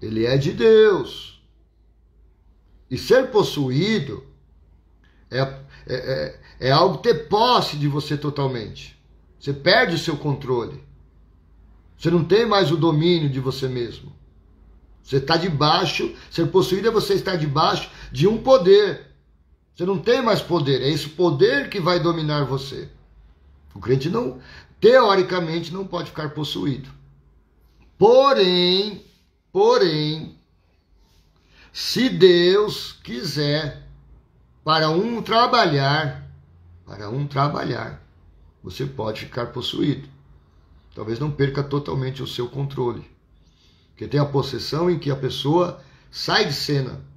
Speaker 1: Ele é de Deus. E ser possuído é algo ter posse de você totalmente. Você perde o seu controle. Você não tem mais o domínio de você mesmo. Você está debaixo, ser possuído é você estar debaixo de um poder. Você não tem mais poder, é esse poder que vai dominar você. O crente não, teoricamente, não pode ficar possuído. Porém, se Deus quiser, para um trabalhar, você pode ficar possuído. Talvez não perca totalmente o seu controle. Porque tem a possessão em que a pessoa sai de cena.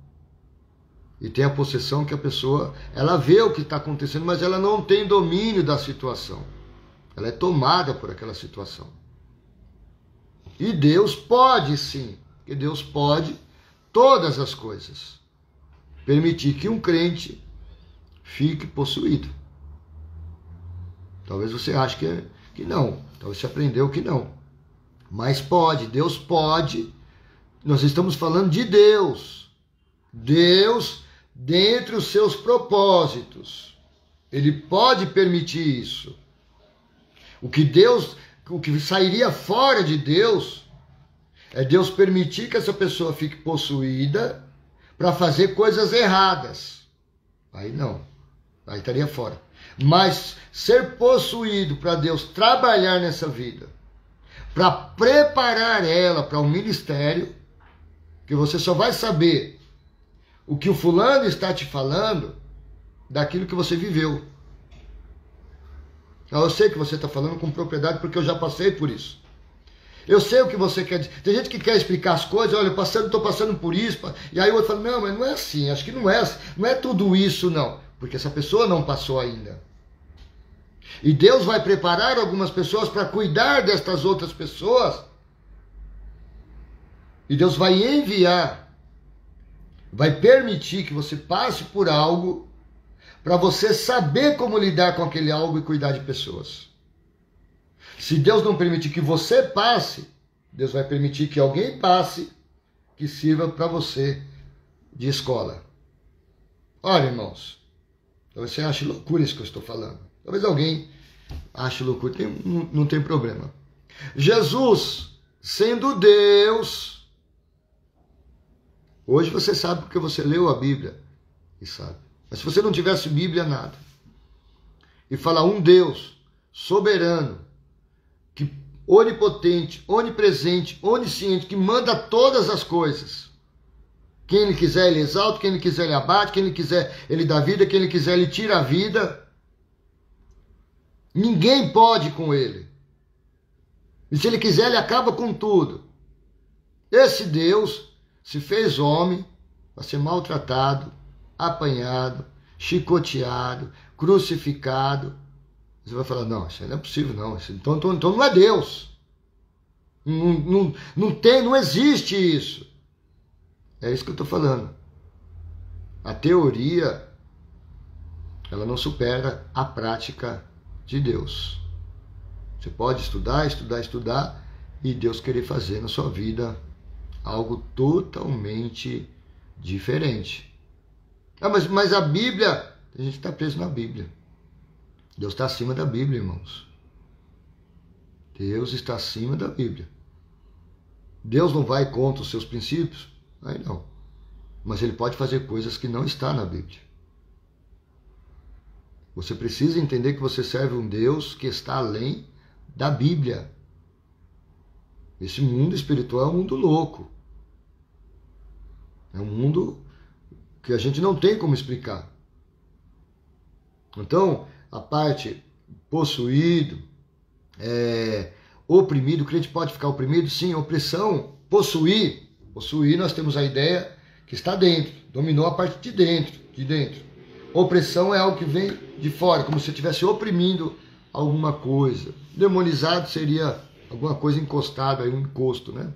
Speaker 1: E tem a possessão que a pessoa, ela vê o que está acontecendo, mas ela não tem domínio da situação. Ela é tomada por aquela situação. E Deus pode sim, porque Deus pode todas as coisas. Permitir que um crente fique possuído. Talvez você ache que não. Talvez você aprendeu que não. Mas pode, Deus pode. Nós estamos falando de Deus. Deus, dentre os seus propósitos, Ele pode permitir isso. O que sairia fora de Deus É Deus permitir que essa pessoa fique possuída para fazer coisas erradas. Aí não, aí estaria fora. Mas ser possuído para Deus trabalhar nessa vida, para preparar ela para um ministério, que você só vai saber o que o fulano está te falando daquilo que você viveu. Eu sei que você está falando com propriedade porque eu já passei por isso. Eu sei o que você quer dizer. Tem gente que quer explicar as coisas, olha, estou passando por isso, e aí o outro fala, não, mas não é assim, acho que não é tudo isso não, porque essa pessoa não passou ainda. E Deus vai preparar algumas pessoas para cuidar destas outras pessoas. E Deus vai enviar, vai permitir que você passe por algo para você saber como lidar com aquele algo e cuidar de pessoas. Se Deus não permitir que você passe, Deus vai permitir que alguém passe que sirva para você de escola. Olha, irmãos, talvez você ache loucura isso que eu estou falando. Talvez alguém ache loucura, não tem problema. Jesus, sendo Deus, hoje você sabe porque você leu a Bíblia e sabe. Mas se você não tivesse Bíblia, nada. E falar um Deus soberano, que onipotente, onipresente, onisciente, que manda todas as coisas. Quem ele quiser ele exalta, quem ele quiser ele abate, quem ele quiser ele dá vida, quem ele quiser ele tira a vida. Ninguém pode com ele. E se ele quiser ele acaba com tudo. Esse Deus se fez homem para ser maltratado, apanhado, chicoteado, crucificado. Você vai falar, não, isso aí não é possível, não. Então não é Deus. Não existe isso. É isso que eu estou falando. A teoria, ela não supera a prática de Deus. Você pode estudar, e Deus querer fazer na sua vida algo totalmente diferente. Ah, mas a Bíblia, a gente está preso na Bíblia. Deus está acima da Bíblia, irmãos. Deus está acima da Bíblia. Deus não vai contra os seus princípios? Aí não. Mas ele pode fazer coisas que não estão na Bíblia. Você precisa entender que você serve um Deus que está além da Bíblia. Esse mundo espiritual é um mundo louco. É um mundo que a gente não tem como explicar. Então, a parte possuído, oprimido, o crente pode ficar oprimido? Sim, opressão, possuir, nós temos a ideia que está dentro, dominou a parte de dentro. Opressão é algo que vem de fora, como se estivesse oprimindo alguma coisa. Demonizado seria alguma coisa encostada, um encosto, né?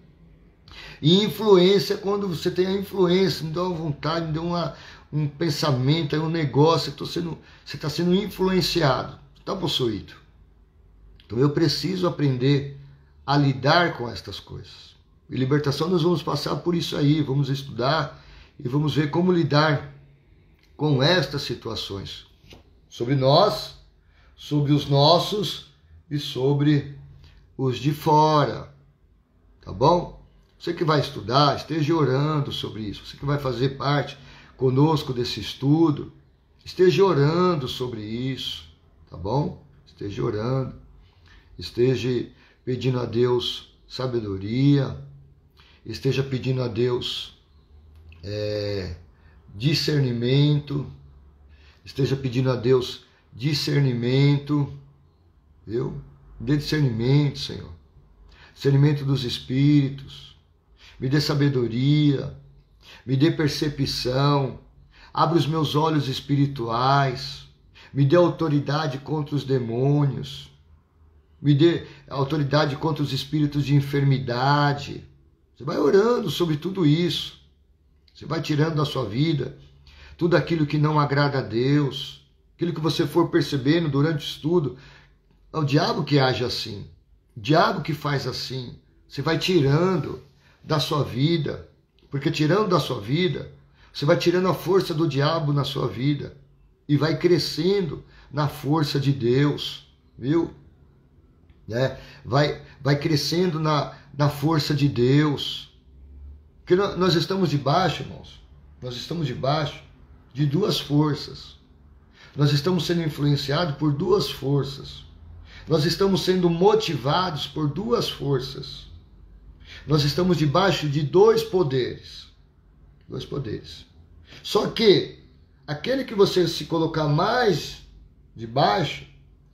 Speaker 1: E influência, quando você tem a influência, me dá uma vontade, me dá um pensamento, um negócio, você está sendo influenciado, está possuído. Então eu preciso aprender a lidar com estas coisas. E libertação nós vamos passar por isso aí, vamos estudar e vamos ver como lidar com estas situações. Sobre nós, sobre os nossos e sobre os de fora. Tá bom? Você que vai estudar, esteja orando sobre isso. Você que vai fazer parte conosco desse estudo, esteja orando sobre isso, tá bom? Esteja orando, esteja pedindo a Deus sabedoria, esteja pedindo a Deus discernimento, esteja pedindo a Deus discernimento, viu? Dê discernimento, Senhor, discernimento dos espíritos, me dê sabedoria, me dê percepção, abra os meus olhos espirituais, me dê autoridade contra os demônios, me dê autoridade contra os espíritos de enfermidade. Você vai orando sobre tudo isso, você vai tirando da sua vida tudo aquilo que não agrada a Deus, aquilo que você for percebendo durante o estudo. É o diabo que age assim, o diabo que faz assim. Você vai tirando da sua vida, porque tirando da sua vida, você vai tirando a força do diabo na sua vida e vai crescendo na força de Deus, viu? Vai crescendo na força de Deus. Porque nós estamos debaixo, irmãos, nós estamos debaixo de duas forças. Nós estamos sendo influenciados por duas forças. Nós estamos sendo motivados por duas forças. Nós estamos debaixo de dois poderes. Dois poderes. Só que aquele que você se colocar mais debaixo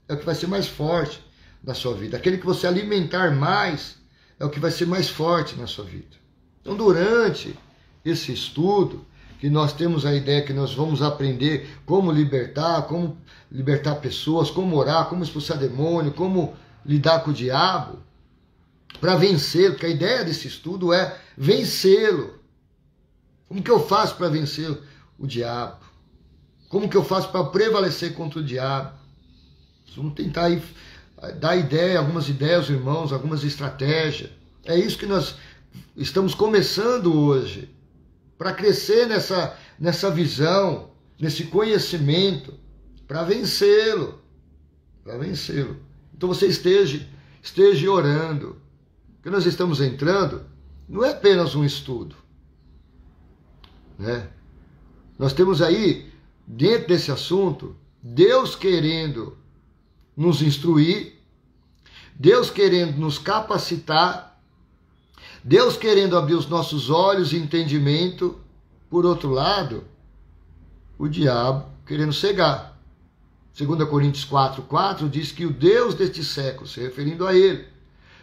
Speaker 1: é o que vai ser mais forte na sua vida. Aquele que você alimentar mais é o que vai ser mais forte na sua vida. Então, durante esse estudo, que nós temos a ideia que nós vamos aprender como libertar pessoas, como orar, como expulsar demônio, como lidar com o diabo, para vencê-lo, porque a ideia desse estudo é vencê-lo. Como que eu faço para vencer o diabo? Como que eu faço para prevalecer contra o diabo? Vamos tentar aí dar ideia, algumas ideias, irmãos, algumas estratégias. É isso que nós estamos começando hoje, para crescer nessa visão, nesse conhecimento, para vencê-lo. Para vencê-lo. Então você esteja orando. Porque nós estamos entrando, não é apenas um estudo, né? Nós temos aí, dentro desse assunto, Deus querendo nos instruir, Deus querendo nos capacitar, Deus querendo abrir os nossos olhos e entendimento. Por outro lado, o diabo querendo cegar. 2 Coríntios 4:4 diz que o Deus deste século, se referindo a ele,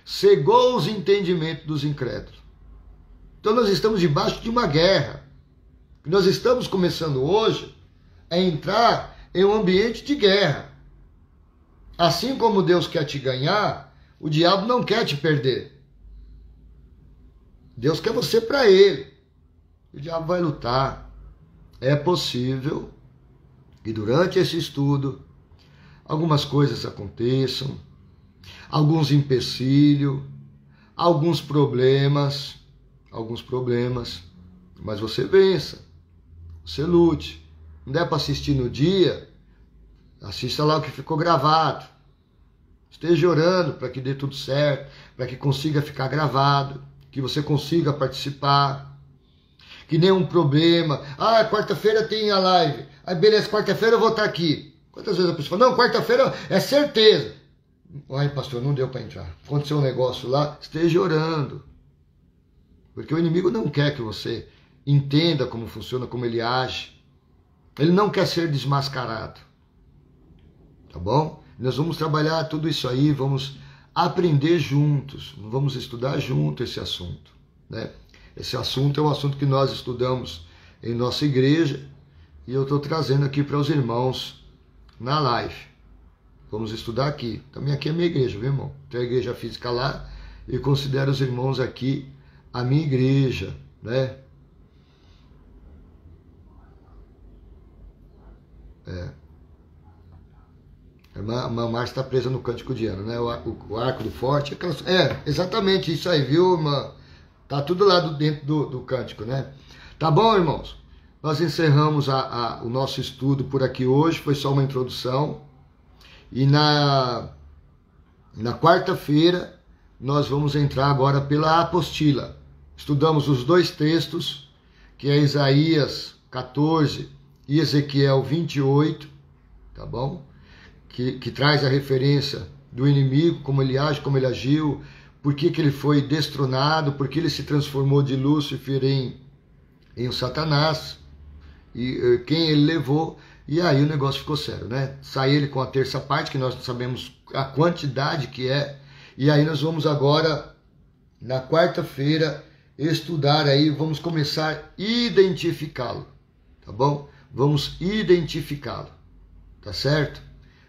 Speaker 1: cegou os entendimentos dos incrédulos. Então nós estamos debaixo de uma guerra. Nós estamos começando hoje a entrar em um ambiente de guerra. Assim como Deus quer te ganhar, o diabo não quer te perder. Deus quer você para ele. O diabo vai lutar. É possível que durante esse estudo algumas coisas aconteçam, alguns empecilhos, alguns problemas, mas você vença, você lute. Não der para assistir no dia, assista lá o que ficou gravado. Esteja orando para que dê tudo certo, para que consiga ficar gravado, que você consiga participar. Que nenhum problema. Ah, quarta-feira tem a live. Aí beleza, quarta-feira eu vou estar aqui. Quantas vezes a pessoa fala, não, quarta-feira é certeza. Ai, pastor, não deu para entrar. Aconteceu um negócio lá, esteja orando. Porque o inimigo não quer que você entenda como funciona, como ele age. Ele não quer ser desmascarado. Tá bom? Nós vamos trabalhar tudo isso aí, vamos aprender juntos, vamos estudar junto esse assunto, né? Esse assunto é um assunto que nós estudamos em nossa igreja e eu estou trazendo aqui para os irmãos na live. Vamos estudar aqui. Também aqui é a minha igreja, viu, irmão? Tem a igreja física lá e considero os irmãos aqui a minha igreja, né? A irmã Márcia está presa no cântico de Ana, né? O arco do forte. Exatamente isso aí, viu, irmã? Tá tudo lá dentro do cântico, né? Tá bom, irmãos? Nós encerramos o nosso estudo por aqui hoje. Foi só uma introdução. E na quarta-feira nós vamos entrar agora pela apostila. Estudamos os dois textos, que é Isaías 14 e Ezequiel 28, tá bom? Que traz a referência do inimigo, como ele age, como ele agiu, por que ele foi destronado, por que ele se transformou de Lúcifer em Satanás, e quem ele levou, e aí o negócio ficou sério, né? Sai ele com a terça parte, que nós não sabemos a quantidade que é, e aí nós vamos agora, na quarta-feira, estudar aí, vamos começar a identificá-lo, tá bom? Vamos identificá-lo, tá certo?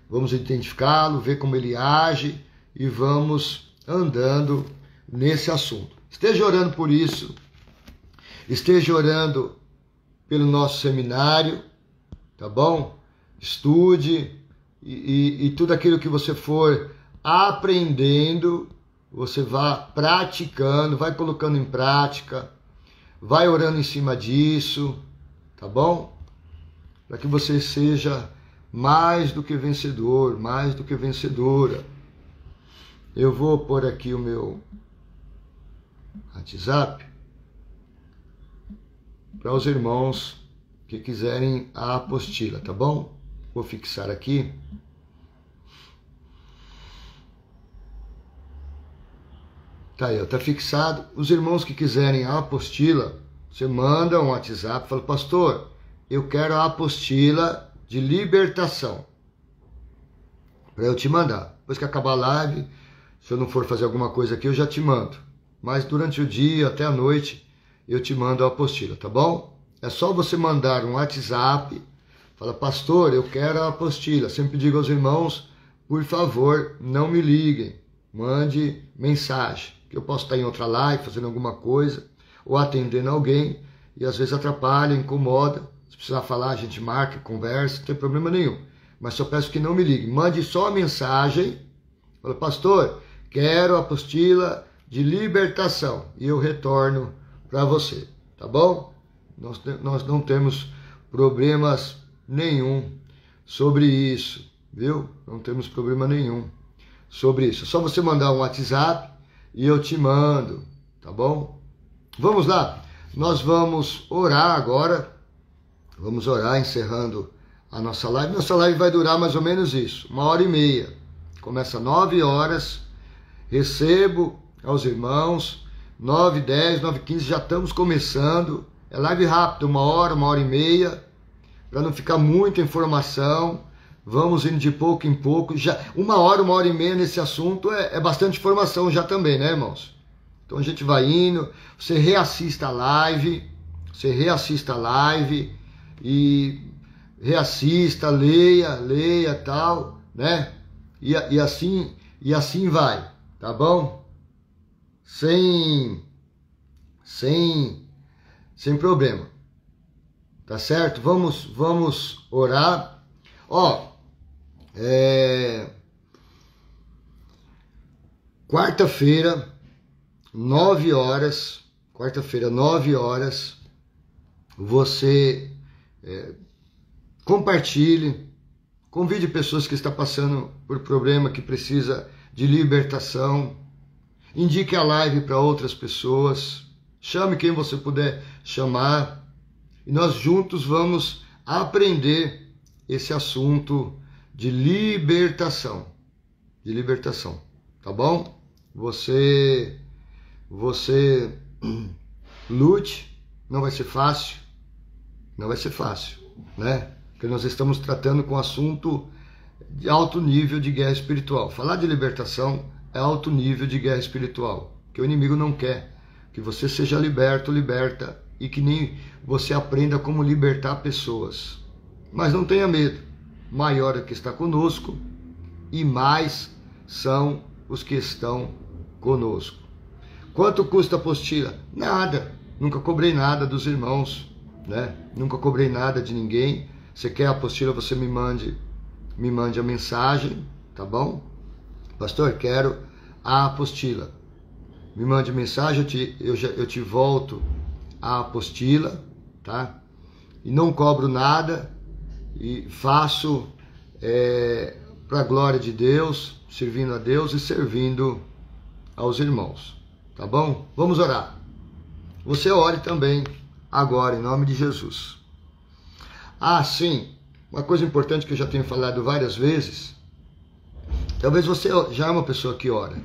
Speaker 1: Vamos identificá-lo, ver como ele age e vamos andando nesse assunto. Esteja orando por isso, esteja orando pelo nosso seminário, tá bom? Estude e tudo aquilo que você for aprendendo, você vá praticando, vai colocando em prática, vai orando em cima disso, tá bom? Para que você seja mais do que vencedor, mais do que vencedora. Eu vou pôr aqui o meu WhatsApp para os irmãos que quiserem a apostila, tá bom? Vou fixar aqui. Tá aí, tá fixado. Os irmãos que quiserem a apostila, você manda um WhatsApp, fala, pastor, eu quero a apostila de libertação, para eu te mandar. Depois que acabar a live, se eu não for fazer alguma coisa aqui, eu já te mando. Mas durante o dia, até a noite, eu te mando a apostila, tá bom? É só você mandar um WhatsApp, fala, pastor, eu quero a apostila. Sempre digo aos irmãos, por favor, não me liguem, mande mensagem, que eu posso estar em outra live, fazendo alguma coisa, ou atendendo alguém, e às vezes atrapalha, incomoda. Se precisar falar, a gente marca, conversa, não tem problema nenhum. Mas só peço que não me ligue. Mande só a mensagem, fala, pastor, quero a apostila de libertação, e eu retorno para você, tá bom? Nós não temos problemas nenhum sobre isso, viu? Não temos problema nenhum sobre isso. É só você mandar um WhatsApp e eu te mando, tá bom? Vamos lá, nós vamos orar agora. Vamos orar encerrando a nossa live. Nossa live vai durar mais ou menos isso, 1h30. Começa 9 horas, recebo aos irmãos, 9h10, 9h15, já estamos começando. É live rápida, 1 hora, 1h30, para não ficar muita informação. Vamos indo de pouco em pouco. Já 1 hora, 1h30 nesse assunto é bastante informação já também, né, irmãos? Então a gente vai indo, você reassista a live, e reassista, leia tal, né? E assim vai, tá bom? Sem problema, tá certo? Vamos orar. Ó, quarta-feira, 9 horas, você compartilhe, convide pessoas que estão passando por problema, que precisa de libertação, indique a live para outras pessoas, chame quem você puder chamar, e nós juntos vamos aprender esse assunto de libertação, tá bom? Você lute, não vai ser fácil, né? Porque nós estamos tratando com um assunto de alto nível de guerra espiritual. Falar de libertação é alto nível de guerra espiritual, que o inimigo não quer que você seja liberta, e que nem você aprenda como libertar pessoas. Mas não tenha medo, maior é o que está conosco, e mais são os que estão conosco. Quanto custa a apostila? Nada, nunca cobrei nada dos irmãos, né? Nunca cobrei nada de ninguém. Você quer a apostila, você me mande a mensagem, tá bom? Pastor, quero a apostila. Me mande mensagem, eu te volto a apostila, tá? E não cobro nada, e faço para a glória de Deus, servindo a Deus e servindo aos irmãos, tá bom? Vamos orar. Você ore também agora, em nome de Jesus. Sim, uma coisa importante que eu já tenho falado várias vezes, talvez você já é uma pessoa que ora,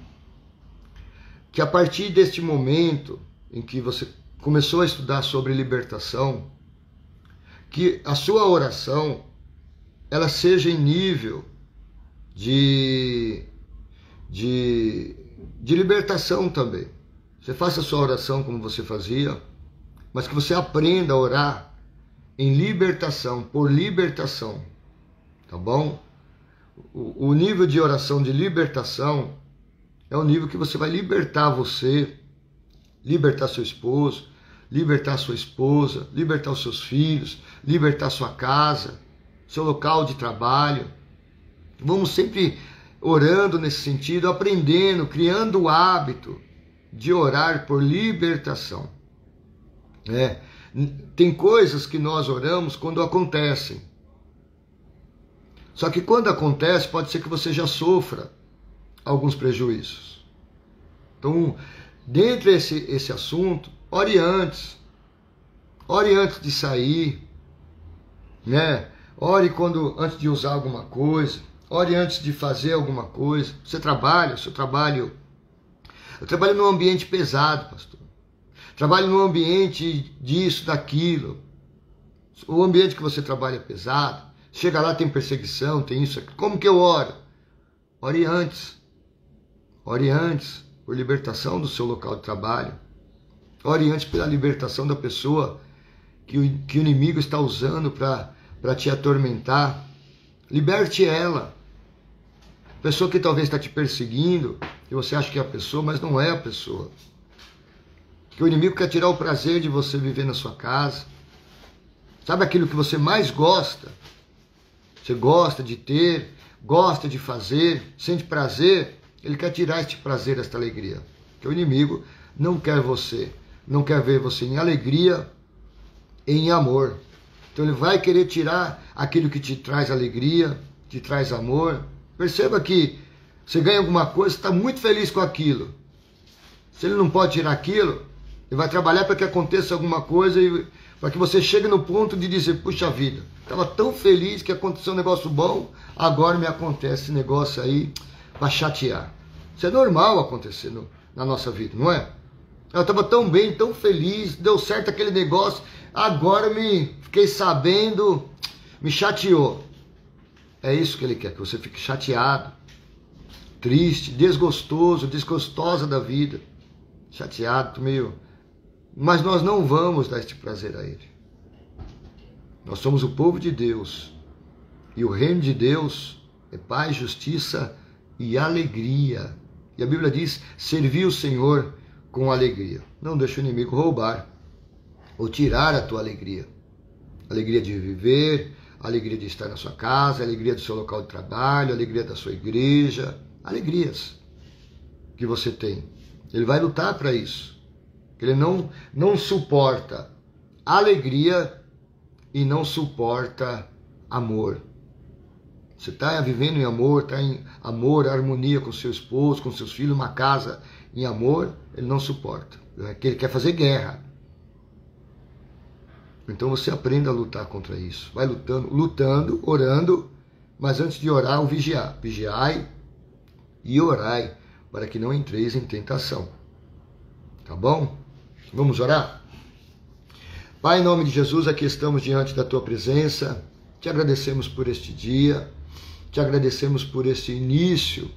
Speaker 1: que a partir deste momento em que você começou a estudar sobre libertação, que a sua oração ela seja em nível de libertação também. Você faça a sua oração como você fazia, mas que você aprenda a orar em libertação, por libertação, tá bom? O nível de oração de libertação é o nível que você vai libertar você, libertar seu esposo, libertar sua esposa, libertar os seus filhos, libertar sua casa, seu local de trabalho. Vamos sempre orando nesse sentido, aprendendo, criando o hábito de orar por libertação. Tem coisas que nós oramos quando acontecem. Só que quando acontece, pode ser que você já sofra alguns prejuízos. Então, Dentre esse assunto, ore antes de sair, né? Ore antes de usar alguma coisa, ore antes de fazer alguma coisa. Você trabalha, eu trabalho num ambiente pesado, pastor. Trabalho num ambiente disso, daquilo. O ambiente que você trabalha é pesado. Chega lá, tem perseguição, tem isso aqui. Como que eu oro? Ore antes. Ore antes por libertação do seu local de trabalho. Ore antes pela libertação da pessoa que o inimigo está usando para te atormentar. Liberte ela. Pessoa que talvez está te perseguindo, que você acha que é a pessoa, mas não é a pessoa. Que o inimigo quer tirar o prazer de você viver na sua casa. Sabe aquilo que você mais gosta? Você gosta de ter, gosta de fazer, sente prazer. Ele quer tirar este prazer, esta alegria. Porque o inimigo não quer ver você em alegria e em amor. Então ele vai querer tirar aquilo que te traz alegria, te traz amor. Perceba que você ganha alguma coisa, você está muito feliz com aquilo. Se ele não pode tirar aquilo, ele vai trabalhar para que aconteça alguma coisa e para que você chegue no ponto de dizer, puxa vida, estava tão feliz que aconteceu um negócio bom, agora me acontece esse negócio aí para chatear. Isso é normal acontecer na nossa vida, não é? Eu estava tão bem, tão feliz, deu certo aquele negócio, agora fiquei sabendo, me chateou. É isso que ele quer, que você fique chateado, triste, desgostosa da vida, chateado, meio... Mas nós não vamos dar este prazer a ele. Nós somos o povo de Deus. E o reino de Deus é paz, justiça e alegria. E a Bíblia diz, servir o Senhor com alegria. Não deixe o inimigo roubar ou tirar a tua alegria. Alegria de viver, alegria de estar na sua casa, alegria do seu local de trabalho, alegria da sua igreja. Alegrias que você tem. Ele vai lutar para isso. Ele não suporta alegria e não suporta amor. Você está vivendo em amor, está em amor, harmonia com seu esposo, com seus filhos, uma casa em amor, ele não suporta. Ele quer fazer guerra. Então você aprenda a lutar contra isso. Vai lutando, orando, mas antes de orar, vigiar. Vigiai e orai, para que não entreis em tentação. Tá bom? Vamos orar? Pai, em nome de Jesus, aqui estamos diante da Tua presença. Te agradecemos por este dia. Te agradecemos por este início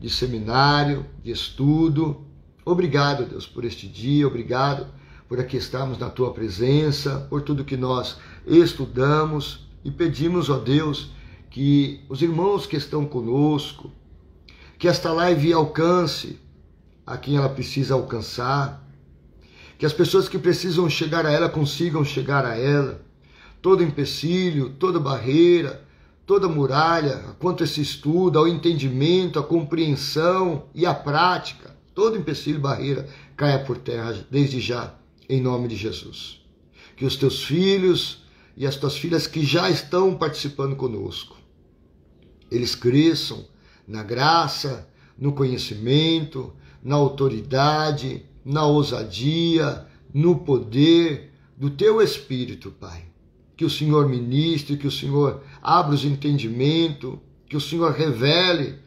Speaker 1: de seminário, de estudo. Obrigado, Deus, por este dia. Obrigado por aqui estarmos na Tua presença, por tudo que nós estudamos. E pedimos, ó Deus, que os irmãos que estão conosco, que esta live alcance a quem ela precisa alcançar, que as pessoas que precisam chegar a ela consigam chegar a ela. Todo empecilho, toda barreira, toda muralha, quanto esse estudo, ao entendimento, a compreensão e a prática, todo empecilho e barreira caia por terra desde já, em nome de Jesus. Que os teus filhos e as tuas filhas que já estão participando conosco, eles cresçam na graça, no conhecimento, na autoridade, na ousadia, no poder do Teu Espírito, Pai. Que o Senhor ministre, que o Senhor abra os entendimentos, que o Senhor revele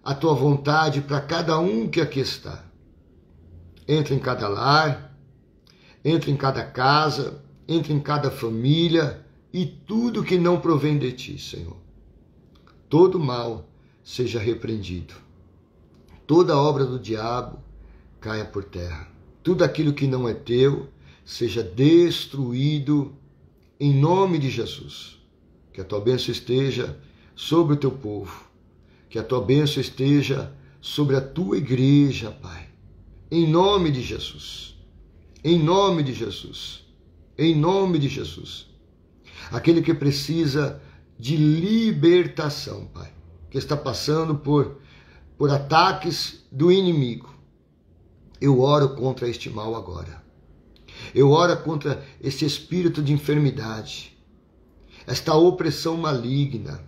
Speaker 1: a Tua vontade para cada um que aqui está. Entre em cada lar, entre em cada casa, entre em cada família e tudo que não provém de Ti, Senhor. Todo mal seja repreendido. Toda obra do diabo caia por terra. Tudo aquilo que não é Teu seja destruído em nome de Jesus. Que a Tua bênção esteja sobre o Teu povo. Que a Tua bênção esteja sobre a Tua igreja, Pai. Em nome de Jesus. Em nome de Jesus. Em nome de Jesus. Aquele que precisa de libertação, Pai. Que está passando por ataques do inimigo. Eu oro contra este mal agora. Eu oro contra esse espírito de enfermidade, esta opressão maligna.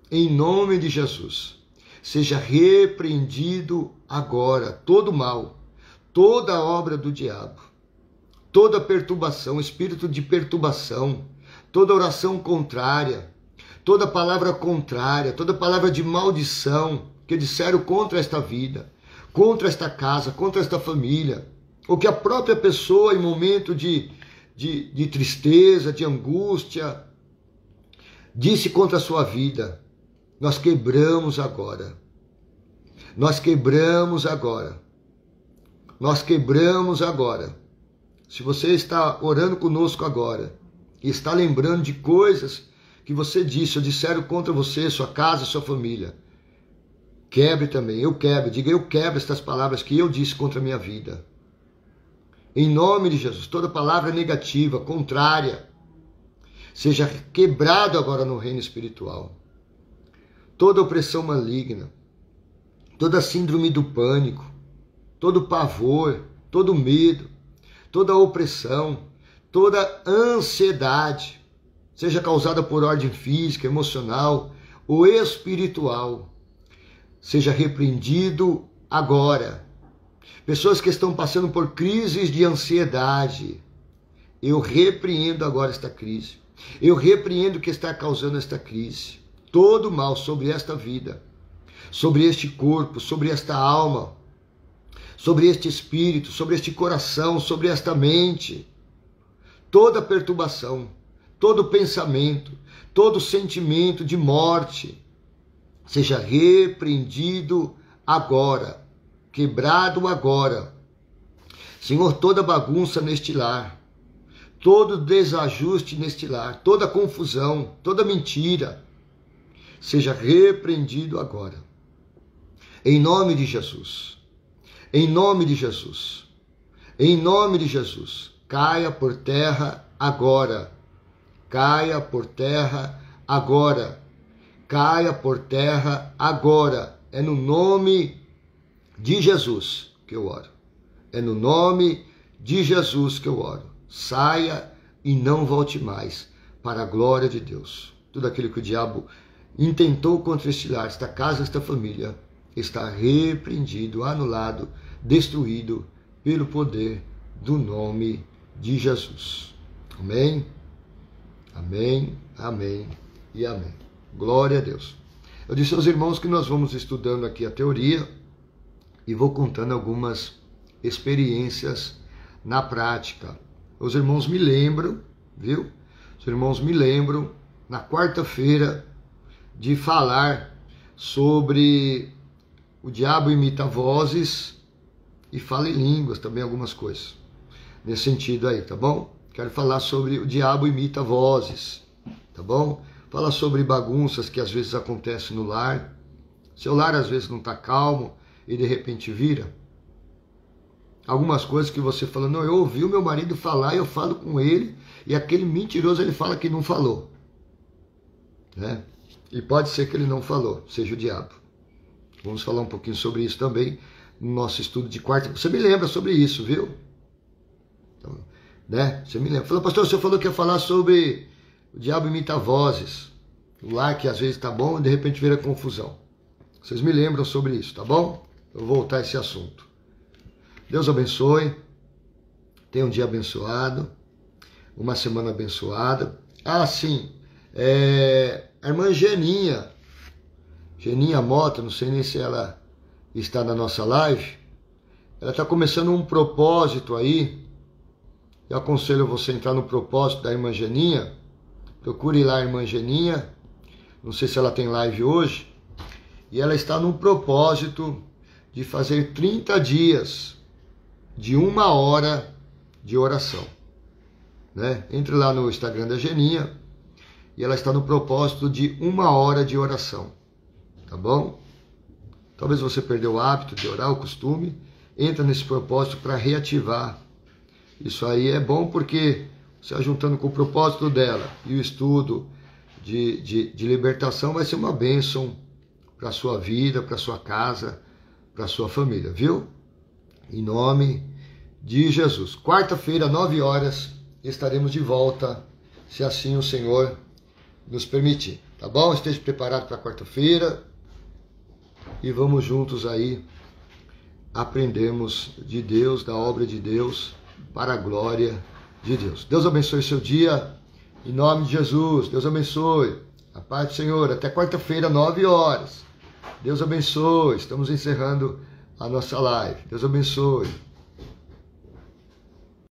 Speaker 1: Em nome de Jesus, seja repreendido agora todo mal, toda obra do diabo, toda perturbação, espírito de perturbação, toda oração contrária, toda palavra contrária, toda palavra de maldição que disseram contra esta vida, contra esta casa, contra esta família, ou que a própria pessoa em momento de tristeza, de angústia, disse contra a sua vida, nós quebramos agora. Nós quebramos agora. Nós quebramos agora. Se você está orando conosco agora e está lembrando de coisas que você disse ou disseram contra você, sua casa, sua família, quebre também, eu quebro, diga eu quebro estas palavras que eu disse contra a minha vida. Em nome de Jesus, toda palavra negativa, contrária, seja quebrado agora no reino espiritual. Toda opressão maligna, toda síndrome do pânico, todo pavor, todo medo, toda opressão, toda ansiedade, seja causada por ordem física, emocional ou espiritual, seja repreendido agora. Pessoas que estão passando por crises de ansiedade, eu repreendo agora esta crise. Eu repreendo o que está causando esta crise. Todo mal sobre esta vida, sobre este corpo, sobre esta alma, sobre este espírito, sobre este coração, sobre esta mente. Toda perturbação, todo pensamento, todo sentimento de morte, seja repreendido agora, quebrado agora. Senhor, toda bagunça neste lar, todo desajuste neste lar, toda confusão, toda mentira, seja repreendido agora. Em nome de Jesus. Em nome de Jesus. Em nome de Jesus. Caia por terra agora. Caia por terra agora. Caia por terra agora. É no nome de Jesus que eu oro. É no nome de Jesus que eu oro. Saia e não volte mais, para a glória de Deus. Tudo aquilo que o diabo intentou contra este lar, esta casa, esta família, está repreendido, anulado, destruído pelo poder do nome de Jesus. Amém? Amém, amém e amém. Glória a Deus. Eu disse aos irmãos que nós vamos estudando aqui a teoria e vou contando algumas experiências na prática. Os irmãos me lembram, viu? Os irmãos me lembram, na quarta-feira, de falar sobre o diabo imita vozes e fala em línguas, também algumas coisas. Nesse sentido aí, tá bom? Quero falar sobre o diabo imita vozes, tá bom? Falar sobre bagunças que às vezes acontecem no lar. Seu lar às vezes não está calmo e de repente vira. Algumas coisas que você fala, não, eu ouvi o meu marido falar, eu falo com ele, e aquele mentiroso ele fala que não falou. Né? E pode ser que ele não falou, seja o diabo. Vamos falar um pouquinho sobre isso também no nosso estudo de quarta. Você me lembra sobre isso, viu? Então, né? Você me lembra. Falou, pastor, o senhor falou que ia falar sobre o diabo imita vozes. O lar que às vezes está bom e de repente vira confusão. Vocês me lembram sobre isso, tá bom? Eu vou voltar a esse assunto. Deus abençoe. Tenha um dia abençoado. Uma semana abençoada. Ah, sim. A irmã Geninha Mota, não sei nem se ela está na nossa live. Ela está começando um propósito aí. Eu aconselho você a entrar no propósito da irmã Geninha. Procure lá a irmã Geninha. Não sei se ela tem live hoje. E ela está num propósito de fazer 30 dias de 1 hora de oração. Né? Entre lá no Instagram da Geninha. E ela está no propósito de 1 hora de oração. Tá bom? Talvez você perdeu o hábito de orar, o costume. Entra nesse propósito para reativar. Isso aí é bom porque você juntando com o propósito dela e o estudo de libertação vai ser uma bênção para a sua vida, para a sua casa, para a sua família, viu? Em nome de Jesus. Quarta-feira, 9 horas, estaremos de volta, se assim o Senhor nos permitir. Tá bom? Esteja preparado para quarta-feira e vamos juntos aí aprendemos de Deus, da obra de Deus, para a glória de Deus. Deus abençoe seu dia, em nome de Jesus. Deus abençoe. A paz do Senhor. Até quarta-feira, 9 horas. Deus abençoe. Estamos encerrando a nossa live. Deus abençoe.